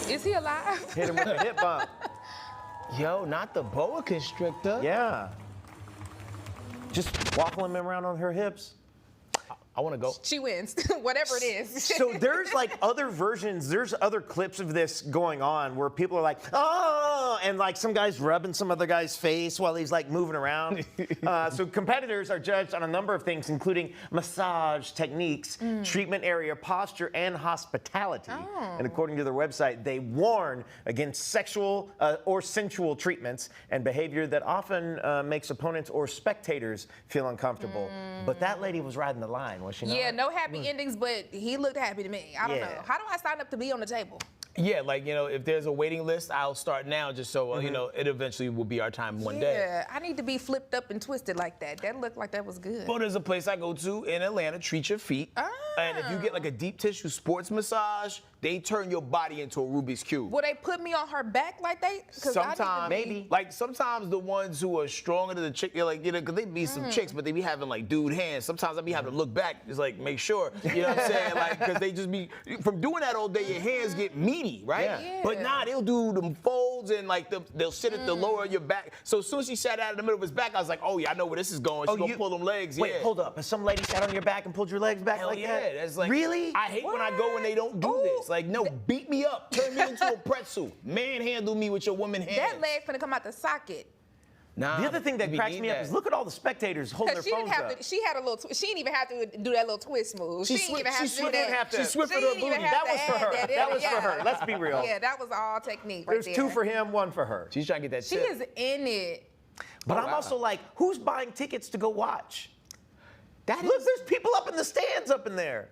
Is he alive? Hit him with a hip bump. Yo, not the boa constrictor. Yeah. Just waffling him around on her hips. I want to go. She wins, whatever it is. So there's like other versions, there's other clips of this going on where people are like, oh, and like some guy's rubbing some other guy's face while he's like moving around. So competitors are judged on a number of things, including massage techniques, treatment area posture, and hospitality. And according to their website, they warn against sexual or sensual treatments and behavior that often makes opponents or spectators feel uncomfortable. But that lady was riding the line. Yeah, no happy endings, but he looked happy to me. I don't know. How do I sign up to be on the table? Yeah, like, you know, if there's a waiting list, I'll start now just so, you know, it eventually will be our time one day. Yeah, I need to be flipped up and twisted like that. That looked like that was good. Well, there's a place I go to in Atlanta, Treat Your Feet. And if you get like a deep tissue sports massage, they turn your body into a Rubik's Cube. Will they put me on her back like they? Sometimes, like sometimes the ones who are stronger than the chick, like, you know, because they be some chicks, but they be having like dude hands. Sometimes I be having to look back, just like make sure, you know what I'm saying? Like, because they just be, from doing that all day, your hands get meaty, right? Yeah. But nah, they'll do them folds and like they'll sit at the lower of your back. So as soon as she sat out in the middle of his back, I was like, oh yeah, I know where this is going. She's gonna pull them legs. Wait, hold up. Has some lady sat on your back and pulled your legs back like that? That's like, really? I hate when I go when they don't do this. Like, no, beat me up, turn me into a pretzel, manhandle me with your woman hands. That leg finna come out the socket. Nah, the other thing that cracks me up is look at all the spectators holding their phones up. She had a little. She didn't even have to do that little twist move. She didn't even have to do that. She swifted her booty. That was for her. That was for her. Let's be real. Yeah, that was all technique right there. There's 2 for him, 1 for her. She's trying to get that She is in it. But I'm also like, who's buying tickets to go watch? Look, there's people up in the stands up in there.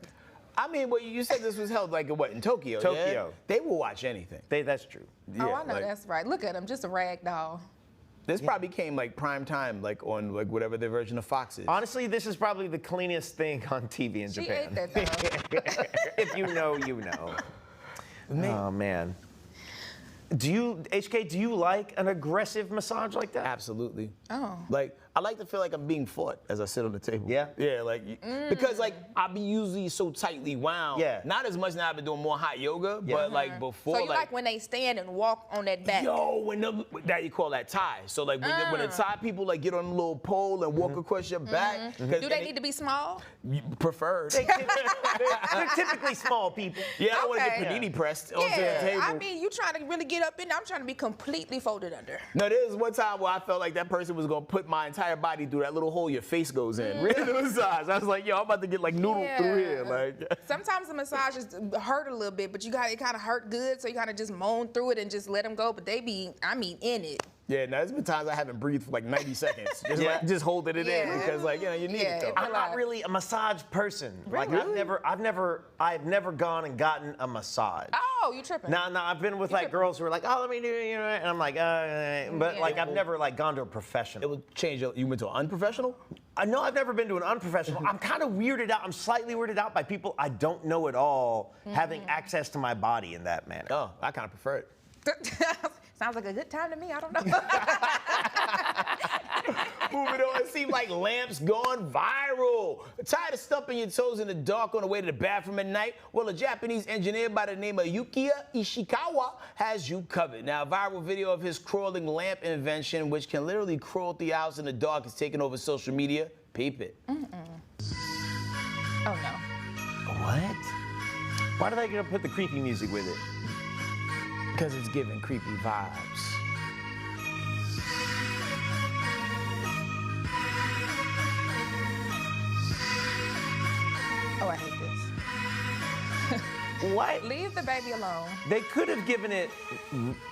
I mean, well, you said this was held like in Tokyo. Tokyo. Yeah? They will watch anything. That's true. Oh, I know that's right. Look at him, just a rag doll. This probably came like prime time, like on like whatever their version of Fox is. Honestly, this is probably the cleanest thing on TV in Japan. She ate that though. If you know, you know. Oh man. Do you like an aggressive massage like that? Absolutely. Oh. Like, I like to feel like I'm being fought as I sit on the table. Yeah? Yeah, like, because like, I be usually so tightly wound. Yeah. Not as much now, I've been doing more hot yoga, but like before. So you like when they stand and walk on that back? Yo, that you call that tie. So like when the tie people like get on a little pole and walk across your back. Do they need to be small? Preferred. They're typically small people. Yeah, I don't want to get panini pressed onto the table. I mean, you trying to really get up in there. I'm trying to be completely folded under. No, there was one time where I felt like that person was gonna put my entire body through that little hole your face goes in. Really massage. I was like, yo, I'm about to get like noodled through here. Like. Sometimes the massages hurt a little bit, but it kind of hurt good, so you kind of just moan through it and just let them go. But they be, I mean, in it. Yeah, no, there's been times I haven't breathed for like 90 seconds. Just holding it in because like, you know, you need it though. I'm not really a massage person. Really? Like I've never gone and gotten a massage. Oh, you tripping? No, I've been with like girls who are like, oh, let me do it, you know, and I'm like, but like I've never like gone to a professional. It would change. You went to an unprofessional? No, I've never been to an unprofessional. I'm kind of weirded out. I'm slightly weirded out by people I don't know at all having access to my body in that manner. Oh, I kind of prefer it. Sounds like a good time to me. I don't know. Moving on, it seems like lamps gone viral. Tired of stumping your toes in the dark on the way to the bathroom at night? Well, a Japanese engineer by the name of Yukiya Ishikawa has you covered. Now, a viral video of his crawling lamp invention, which can literally crawl through your house in the dark, is taking over social media. Peep it. Oh, no. What? Why did I get to put the creepy music with it? Because it's giving creepy vibes. Oh, I hate this. What? Leave the baby alone. They could have given it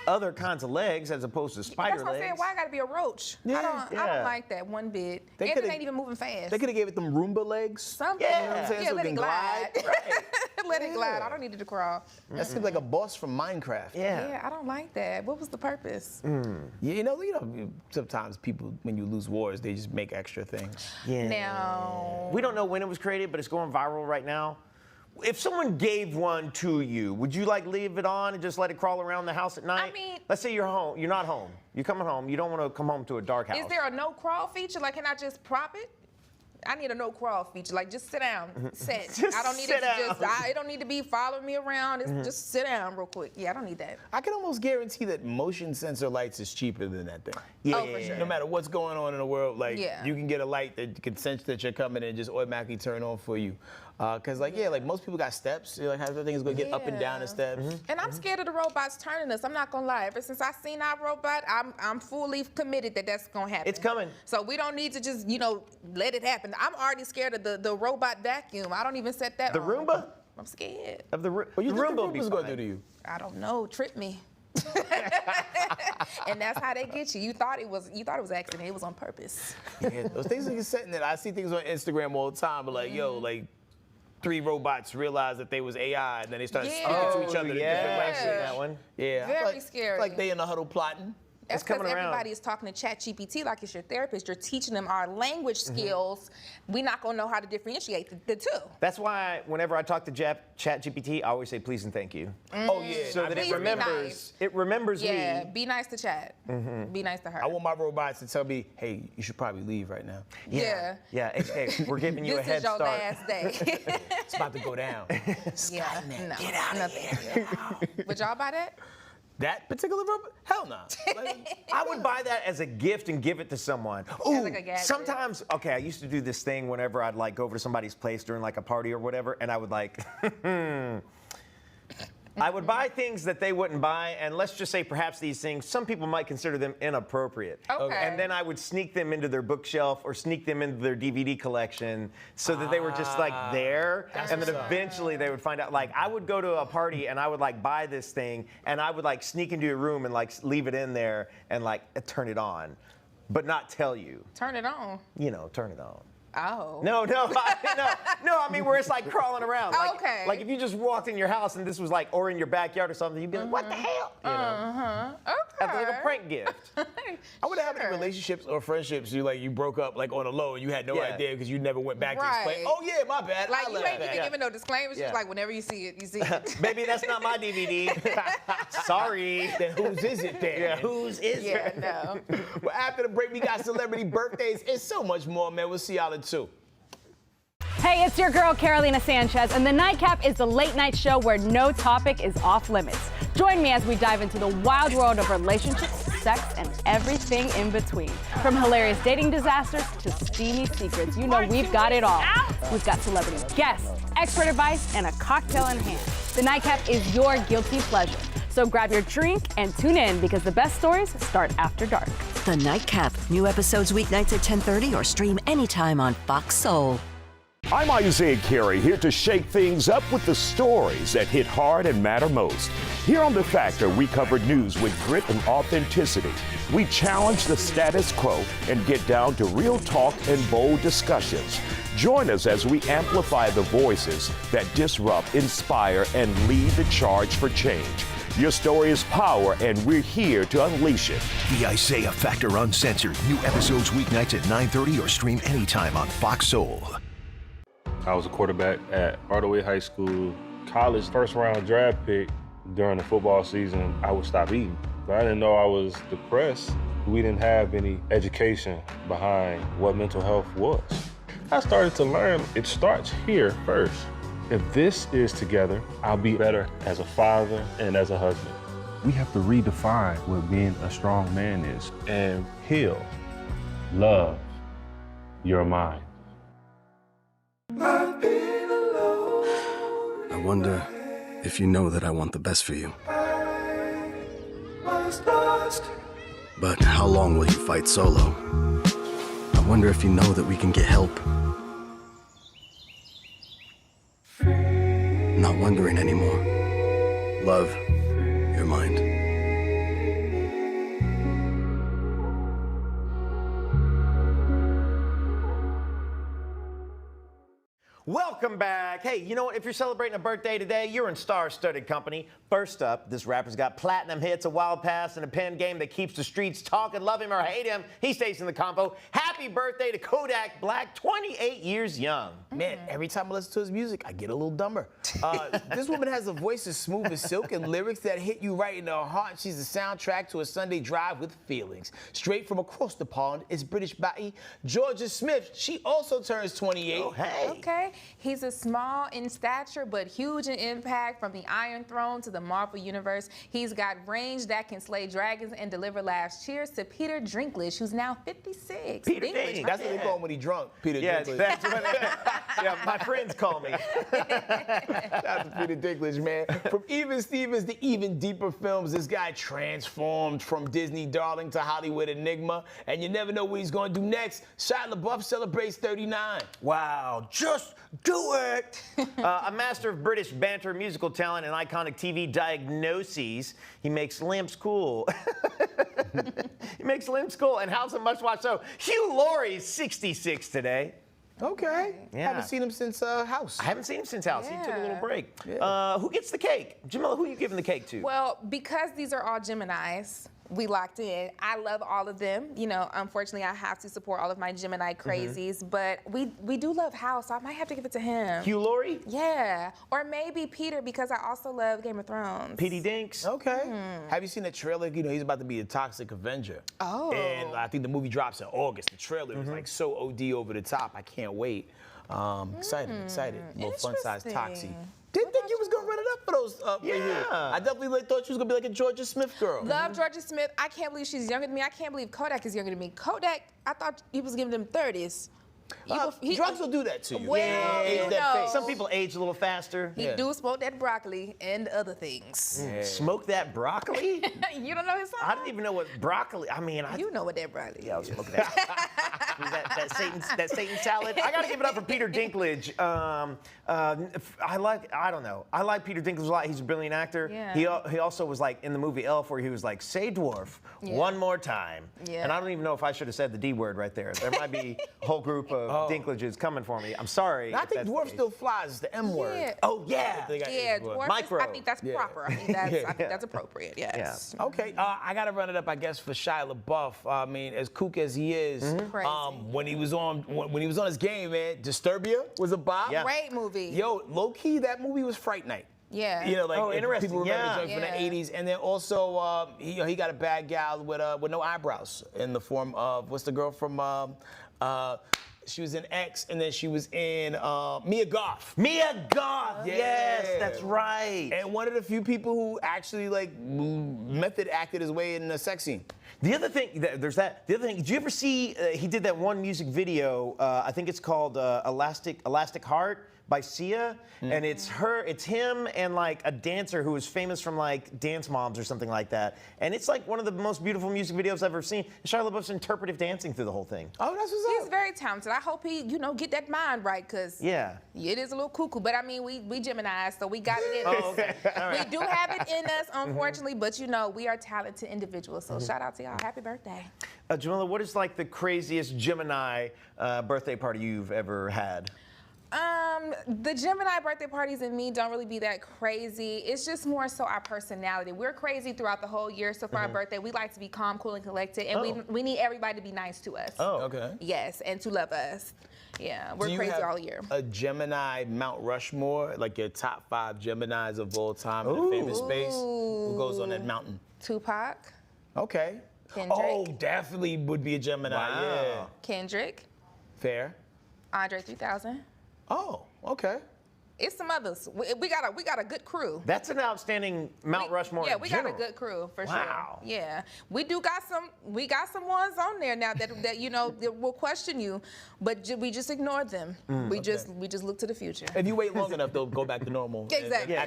other kinds of legs as opposed to spider That's what I'm saying. legs. Why I gotta be a roach? I don't like that one bit. And it ain't even moving fast. They could have gave it them Roomba legs. Something. You know what I'm saying? Yeah, so let it it can glide. Right. Let it glide. I don't need it to crawl. That seems like a boss from Minecraft. Yeah, I don't like that. What was the purpose? Yeah, you know, sometimes people, when you lose wars, they just make extra things. Yeah. Now, we don't know when it was created, but it's going viral right now. If someone gave one to you, would you like leave it on and just let it crawl around the house at night? I mean, let's say you're home. You're not home. You're coming home. You don't want to come home to a dark house. Is there a no crawl feature? Like, can I just prop it? I need a no crawl feature. Like, just sit down, sit. Just I don't need sit it to down. it don't need to be following me around. It's just sit down real quick. Yeah, I don't need that. I can almost guarantee that motion sensor lights is cheaper than that thing. Yeah, for sure. No matter what's going on in the world, like Yeah. you can get a light that can sense that you're coming and just automatically turn on for you. Cause like most people got steps. Like how everything is gonna get up and down the steps. And I'm scared of the robots turning us. I'm not gonna lie. Ever since I seen our robot, I'm fully committed that that's gonna happen. It's coming. So we don't need to just let it happen. I'm already scared of the robot vacuum. I don't even set that. The on. Roomba? I'm scared. Of the What you the think Roomba the will be Roomba's gonna fine. do to you? I don't know. Trip me. And that's how they get you. You thought it was accident. It was on purpose. Yeah, those things are setting it. I see things on Instagram all the time, but like, yo, like 3 robots realized that they was AI, and then they started speaking to each other. Yeah, different I've seen that one. Yeah, Very like, scary. Like they in the huddle plotting. That's coming because around. everybody is talking to ChatGPT like it's your therapist. You're teaching them our language skills. We're not going to know how to differentiate the two. That's why whenever I talk to ChatGPT, I always say please and thank you. Oh, yeah. So that it remembers me. Yeah, be nice to Chat. Be nice to her. I want my robots to tell me, hey, you should probably leave right now. Yeah. Yeah, hey, we're giving you a head This is your start. last day. It's about to go down. Yeah, no, get out of here. Would y'all buy that? That particular robot? Hell no. I would buy that as a gift and give it to someone. Ooh, like a gadget. sometimes, okay, I used to do this thing whenever I'd like go over to somebody's place during like a party or whatever, and I would like, I would buy things that they wouldn't buy, and let's just say perhaps these things, some people might consider them inappropriate. Okay. And then I would sneak them into their bookshelf or sneak them into their DVD collection so that they were just like there, and then eventually they would find out. Like I would go to a party and I would like buy this thing, and I would like sneak into your room and like leave it in there and like turn it on, but not tell you. Turn it on. You know, turn it on. Oh. No, I mean where it's like crawling around. Like, Okay. Like if you just walked in your house and this was like, or in your backyard or something, you'd be like, what the hell? You know? Okay. Like a prank gift. I would have any relationships or friendships you broke up like on a low and you had no idea because you never went back to explain. Oh yeah, my bad. Like I you left ain't that. even giving no disclaimers. Yeah. Just like whenever you see it, you see it. Baby, that's not my DVD. Sorry. Then whose is it then? Yeah, whose is it? No. Well, after the break, we got celebrity birthdays and so much more, man. We'll see y'all in 2. Hey, it's your girl, Carolina Sanchez, and The Nightcap is the late night show where no topic is off limits. Join me as we dive into the wild world of relationships, sex, and everything in between. From hilarious dating disasters to steamy secrets, you know we've got it all. We've got celebrity guests, expert advice, and a cocktail in hand. The Nightcap is your guilty pleasure. So grab your drink and tune in because the best stories start after dark. The Nightcap. New episodes weeknights at 10:30 or stream anytime on Fox Soul. I'm Isaiah Carey, here to shake things up with the stories that hit hard and matter most. Here on The Factor, we cover news with grit and authenticity. We challenge the status quo and get down to real talk and bold discussions. Join us as we amplify the voices that disrupt, inspire, and lead the charge for change. Your story is power, and we're here to unleash it. The Isaiah Factor Uncensored. New episodes weeknights at 9:30 or stream anytime on Fox Soul. I was a quarterback at Hardaway High School. College first-round draft pick. During the football season, I would stop eating. But I didn't know I was depressed. We didn't have any education behind what mental health was. I started to learn it starts here first. If this is together, I'll be better as a father and as a husband. We have to redefine what being a strong man is and heal, love your mind. I wonder if you know that I want the best for you. But how long will you fight solo? I wonder if you know that we can get help. Not wondering anymore. Love your mind. Welcome back. Hey, you know what? If you're celebrating a birthday today, you're in star-studded company. First up, this rapper's got platinum hits, a wild pass, and a pen game that keeps the streets talking. Love him or hate him, he stays in the combo. Happy birthday to Kodak Black, 28 years young. Man, every time I listen to his music, I get a little dumber. This woman has a voice as smooth as silk and lyrics that hit you right in the heart. She's the soundtrack to a Sunday drive with feelings. Straight from across the pond is British Batty Georgia Smith. She also turns 28. Oh, hey. Okay. He's a small in stature, but huge in impact. From the Iron Throne to the Marvel Universe, he's got range that can slay dragons and deliver laughs. Cheers to Peter Dinklage, who's now 56. Peter Dinklage, Dinklage. That's what they call him when he drunk, Peter Dinklage. That's what yeah, my friends call me. Shout out to Peter Dinklage, man. From Even Stevens to even deeper films, this guy transformed from Disney darling to Hollywood enigma, and you never know what he's going to do next. Shia LaBeouf celebrates 39. Wow, just do it. A master of British banter, musical talent, and iconic TV diagnoses, he makes limps cool. He makes limbs cool and how's a must-watch show. Hugh Laurie's 66 today. Okay. Yeah. Haven't seen him since House. I haven't seen him since House. Yeah. He took a little break. Yeah. Who gets the cake? Jamila, who are you giving the cake to? Well, because these are all Geminis, We locked in. I love all of them. You know, unfortunately, I have to support all of my Gemini crazies, but we do love House, so I might have to give it to him. Hugh Laurie? Yeah. Or maybe Peter, because I also love Game of Thrones. Petey Dinks? Okay. Have you seen the trailer? You know, he's about to be a toxic Avenger. Oh. And I think the movie drops in August. The trailer is like so OD over the top. I can't wait. Excited. Little fun-sized Toxie. Didn't think you was gonna run it up for those right here. I definitely thought she was gonna be like a Georgia Smith girl. Love Georgia Smith. I can't believe she's younger than me. I can't believe Kodak is younger than me. Kodak, I thought he was giving them 30s. Drugs will do that to you. Well, you know. Some people age a little faster. He do smoke that broccoli and other things. Smoke that broccoli? You don't know his song? I didn't even know what broccoli. I mean, you know what that broccoli is. Yeah, I was smoking that. that Satan salad. I gotta give it up for Peter Dinklage. I like Peter Dinklage a lot. He's a brilliant actor. Yeah. He also was like in the movie Elf, where he was like, "Say dwarf one more time." Yeah. And I don't even know if I should have said the D word right there. There might be a whole group of Dinklages coming for me. I'm sorry. I think dwarf still flies. It's the M word. Yeah. Oh yeah. Dwarf. Micro. I think that's proper. I think that's appropriate. Yes. Yeah. Okay. I gotta run it up, I guess, for Shia LaBeouf. I mean, as kook as he is, when he was on his game, man, Disturbia was a bop. Great movie. Yo, low key, that movie was Fright Night. Yeah. You know, like interesting. People remember from the '80s, and then also he got a bad gal with no eyebrows in the form of what's the girl from she was in X, and then she was in Mia Goth. Mia Goth. Yes, that's right. And one of the few people who actually like method acted his way in a sex scene. The other thing, there's that. The other thing, did you ever see? He did that one music video. I think it's called Elastic Heart by Sia, and it's him and like a dancer who is famous from like Dance Moms or something like that. And it's like one of the most beautiful music videos I've ever seen. Shia LaBeouf's interpretive dancing through the whole thing. Oh, that's what's up. He's very talented. I hope he, get that mind right, cause it is a little cuckoo. But I mean, we Geminis, so we got it in us. Okay. All right. We do have it in us, unfortunately, but we are talented individuals. So shout out to y'all. Happy birthday. Jamila, what is like the craziest Gemini birthday party you've ever had? The Gemini birthday parties and me don't really be that crazy. It's just more so our personality. We're crazy throughout the whole year. So for our birthday, we like to be calm, cool, and collected, and we need everybody to be nice to us. Oh, okay. Yes, and to love us. Yeah, we're crazy all year. A Gemini Mount Rushmore, like your top 5 Geminis of all time in a famous space? Who goes on that mountain? Tupac. Okay. Kendrick. Oh, definitely would be a Gemini. Wow. Yeah. Kendrick. Fair. Andre 3000. Oh, okay. It's some others. We got a good crew. That's an outstanding Mount Rushmore. Yeah, we got a good crew for Wow. sure. Yeah, we got some ones on there now that that will question you, but we just ignored them. We just look to the future. If you wait long enough, they'll go back to normal. Exactly.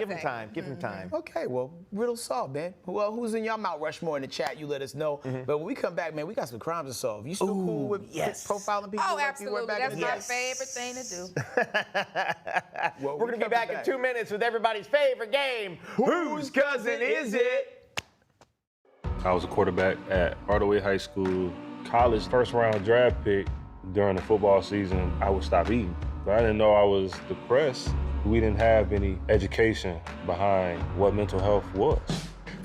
Give him time. Give him time. Okay, well, riddle solved, man. Well, who's in your Mount Rushmore in the chat? You let us know. But when we come back, man, we got some crimes to solve. You still cool with profiling people? Oh, like absolutely. You were back That's in the my day? favorite thing to do. We're going to be back in 2 minutes with everybody's favorite game. Whose cousin is it? I was a quarterback at Hardaway High School. College first round draft pick. During the football season, I would stop eating. But I didn't know I was depressed. We didn't have any education behind what mental health was.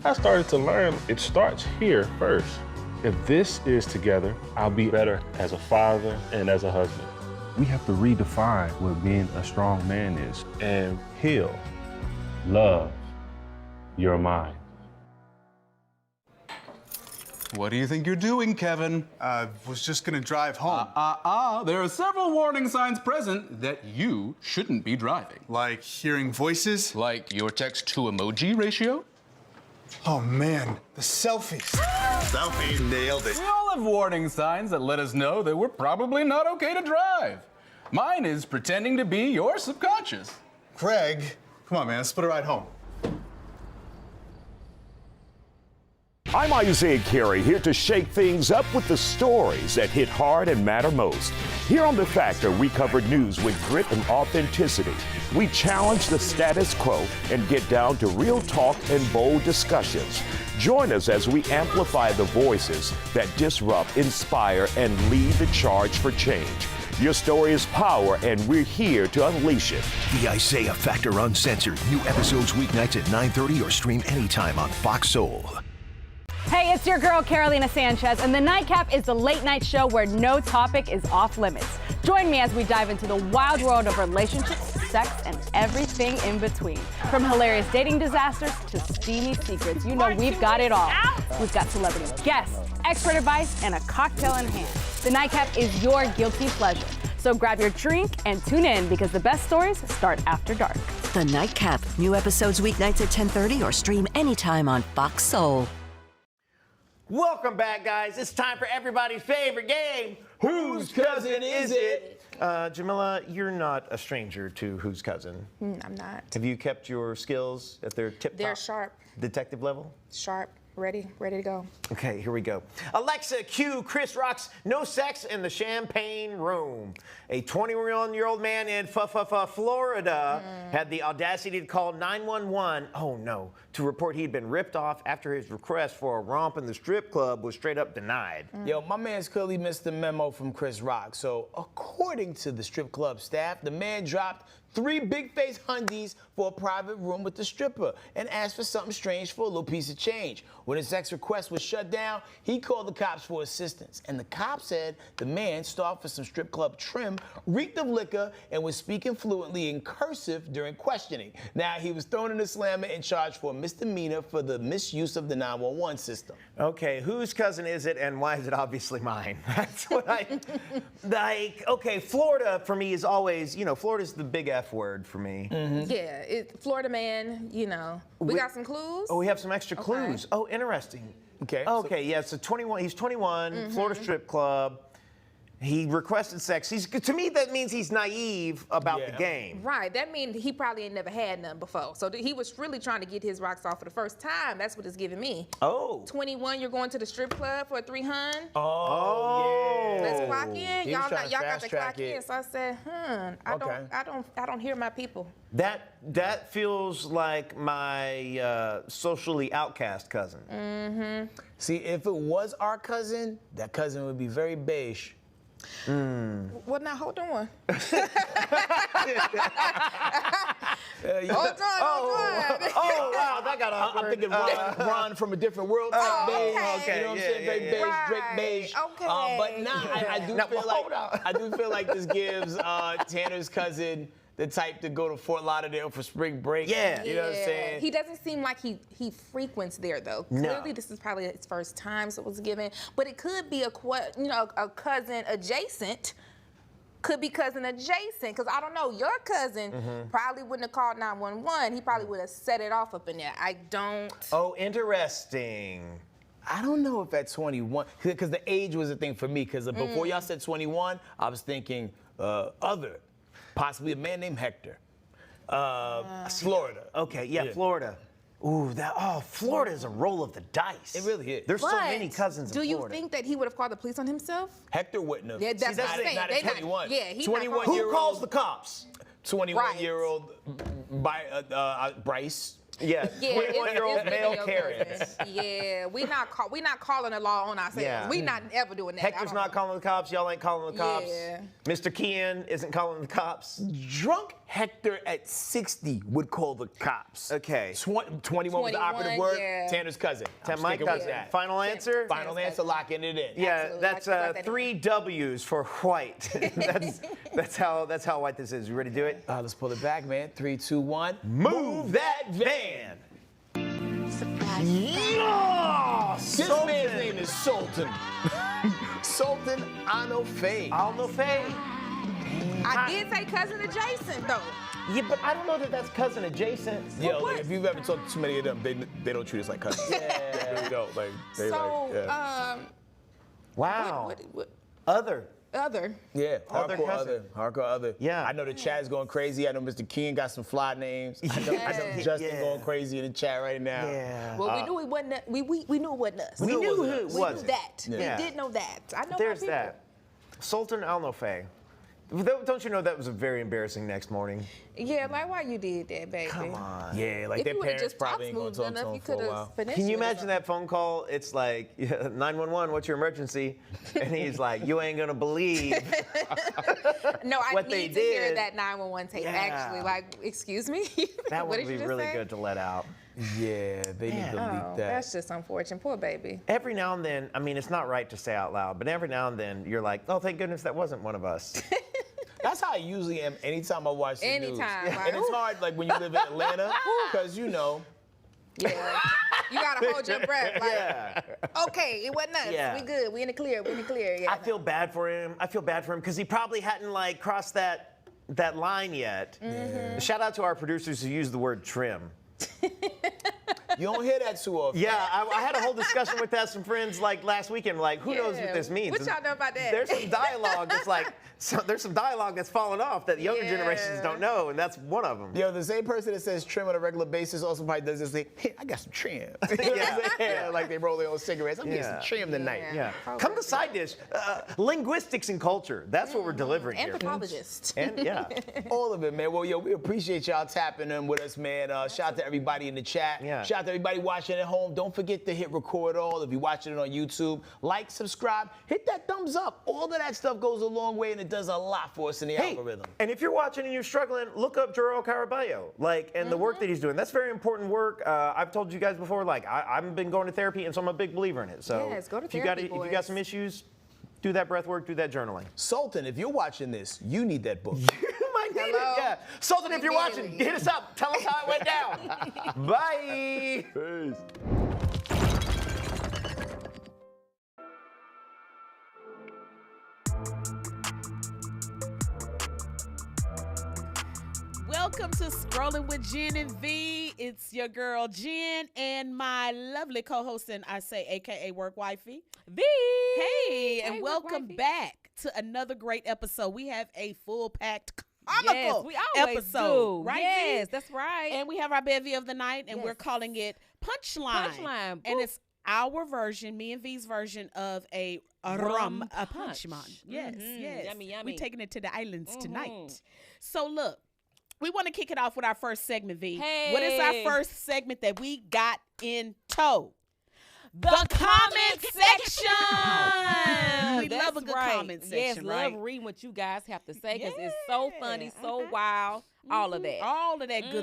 I started to learn it starts here first. If this is together, I'll be better as a father and as a husband. We have to redefine what being a strong man is and heal, love your mind. What do you think you're doing, Kevin? Was just gonna drive home. There are several warning signs present that you shouldn't be driving. Like hearing voices? Like your text-to-emoji ratio? Oh man, the selfies. Selfies. Nailed it. We all have warning signs that let us know that we're probably not okay to drive. Mine is pretending to be your subconscious. Craig, come on man, let's put a ride home. I'm Isaiah Carey, here to shake things up with the stories that hit hard and matter most. Here on The Factor, we cover news with grit and authenticity. We challenge the status quo and get down to real talk and bold discussions. Join us as we amplify the voices that disrupt, inspire, and lead the charge for change. Your story is power, and we're here to unleash it. The Isaiah Factor Uncensored. New episodes weeknights at 9:30 or stream anytime on Fox Soul. Hey, it's your girl, Carolina Sanchez, and The Nightcap is the late night show where no topic is off limits. Join me as we dive into the wild world of relationships, sex, and everything in between. From hilarious dating disasters to steamy secrets, you know we've got it all. We've got celebrity guests, expert advice, and a cocktail in hand. The Nightcap is your guilty pleasure. So grab your drink and tune in because the best stories start after dark. The Nightcap. New episodes weeknights at 10:30 or stream anytime on Fox Soul. Welcome back, guys. It's time for everybody's favorite game, Whose Cousin Is It? Jamila, you're not a stranger to Whose Cousin. I'm not. Have you kept your skills at their tip-top? They're sharp. Detective level? Sharp. Ready to go. Okay, here we go. Alexa, cue Chris Rock's No Sex in the Champagne Room. A 21-year-old man in Florida had the audacity to call 911, oh no, to report he'd been ripped off after his request for a romp in the strip club was straight up denied. Yo, my man's clearly missed the memo from Chris Rock. So, according to the strip club staff, the man dropped 3 big-face hundies for a private room with the stripper and asked for something strange for a little piece of change. When his sex request was shut down, he called the cops for assistance. And the cops said the man stopped for some strip club trim, reeked of liquor, and was speaking fluently in cursive during questioning. Now, he was thrown in the slammer and charged for a misdemeanor for the misuse of the 911 system. Okay, whose cousin is it and why is it obviously mine? That's what I, like, okay, Florida for me is always, you know, Florida's the big F word for me. Yeah, Florida man, you know. We got some clues? Oh, we have some extra clues. Oh, interesting. Okay. Okay, yeah, so 21, he's 21, Florida strip club. He requested sex. To me, that means he's naive about the game. Right, that means he probably ain't never had none before. So he was really trying to get his rocks off for the first time. That's what it's giving me. Oh. 21, you're going to the strip club for a 300? Oh, yeah. Let's clock in. Y'all got to fast-track clock in. So I said, I don't hear my people. That feels like my socially outcast cousin. See, if it was our cousin, that cousin would be very beige. Well, now, hold on. Hold on. Oh, wow, that got awkward. I'm thinking Ron from a different world type beige. Okay. You know what I'm saying? Very beige, Right. Drake beige. Okay. But I do feel like this gives Tanner's cousin the type to go to Fort Lauderdale for spring break. Yeah. You know what I'm saying? He doesn't seem like he frequents there though. No. Clearly, this is probably his first time, so it was given. But it could be a cousin adjacent. Could be cousin adjacent, because I don't know. Your cousin probably wouldn't have called 911. He probably would have set it off up in there. I don't. Oh, interesting. I don't know if at 21, because the age was a thing for me. Because before y'all said 21, I was thinking other. Possibly a man named Hector. Florida. Okay, yeah, Florida. Ooh, Florida is a roll of the dice. It really is. There's so many cousins in Do you Florida. think that he would have called the police on himself? Hector wouldn't have. Yeah, that's what I'm saying. Not at 21. He's 21 Who year old. calls the cops? 21-year-old Bryce. Yeah, 21-year-old male Karens. Yeah, we not calling the law on ourselves. Yeah. We not ever doing that. Hector's not calling the cops. Y'all ain't calling the cops. Yeah. Mr. Kean isn't calling the cops. Drunk Hector at 60 would call the cops. Okay. 21 was the operative word. Yeah. Tanner's cousin. My cousin. Final answer? Final answer, locking it in. Yeah, Absolutely. that's 3 W's for white. that's how white this is. You ready to do it? Let's pull it back, man. 3, 2, 1. Move that van. Yeah! This man's name is Sultan. Sultan Anofe. I did say cousin adjacent though. Yeah, but I don't know that that's cousin adjacent. Yo, like, if you've ever talked to too many of them, they don't treat us like cousins. They really don't. Like, they Wow. What? Other. Yeah, Other cousin. Hardcore other. Yeah. I know the chat is going crazy. I know Mr. King got some fly names. I know Justin going crazy in the chat right now. Yeah. Well, we knew it wasn't. We knew it wasn't us. We knew who it We was. knew that. Yeah. We did know that. I know There's my people. that. Sultan Al Nofay. Don't you know that was a very embarrassing next morning? Yeah, like why you did that, baby? Come on. Yeah, like If their you would've parents just probably ain't talked going to smooth talk to enough, him you for a could've while. finessed Can you it or imagine that phone call? It's like, 911, what's your emergency? And he's like, you ain't gonna believe. No, I what they need to hear did. that 911 tape. Yeah. Actually, like, excuse me. That What would did be you just really say? good to let out. Yeah, they need to leak that. That's just unfortunate. Poor baby. Every now and then, I mean, it's not right to say out loud, but every now and then you're like, oh, thank goodness that wasn't one of us. That's how I usually am anytime I watch the news. Anytime, Yeah. right? And it's hard, like, when you live in Atlanta, because, you know. Yeah. You gotta hold your breath. Like, okay, it wasn't us. Yeah. We good. We in the clear. We in the clear. Yeah. I feel bad for him. I feel bad for him because he probably hadn't like crossed that line yet. Shout out to our producers who use the word trim. You don't hear that too often. Yeah, I had a whole discussion with some friends like last weekend. Like, who knows what this means? What y'all know about that? There's some dialogue that's like, there's some dialogue that's fallen off that the younger generations don't know, and that's one of them. Yo, the same person that says trim on a regular basis also probably does this thing. Hey, I got some trim. Yeah, like they roll their own cigarettes. I'm getting some trim tonight. Yeah. Come to Side Dish. Linguistics and culture. That's what we're delivering here. Anthropologist. And yeah. All of it, man. Well, yo, we appreciate y'all tapping in with us, man. Shout out to everybody in the chat. Yeah. Shout out to everybody watching at home. Don't forget to hit record all. If you're watching it on YouTube, like, subscribe, hit that thumbs up. All of that stuff goes a long way, and it does a lot for us in the algorithm. And if you're watching and you're struggling, look up Jor-El Caraballo, and the work that he's doing. That's very important work. I've told you guys before, I've been going to therapy, and so I'm a big believer in it. So yes, go to if you therapy, got if you got some issues, do that breath work, do that journaling. Sultan, if you're watching this, you need that book. You might need it. Yeah. Sultan, if you're watching, hit us up. Tell us how it went down. Bye. Peace. Welcome to Scrolling with Jen and V. It's your girl Jen and my lovely co-host, and I say AKA Work Wifey, V. Hey, and welcome back to another great episode. We have a full-packed comical we always episode, do. right? Yes, V? that's right. And we have our bevy of the night, and we're calling it Punchline. Punchline. And it's our version, me and V's version of a rum punchline. Yes, yes. Yummy, yummy. We're taking it to the islands tonight. So look. We want to kick it off with our first segment, V. Hey. What is our first segment that we got in tow? The comment section. We love a good comment section, yes, right? love reading what you guys have to say because it's so funny, so wild, all of that. All of that good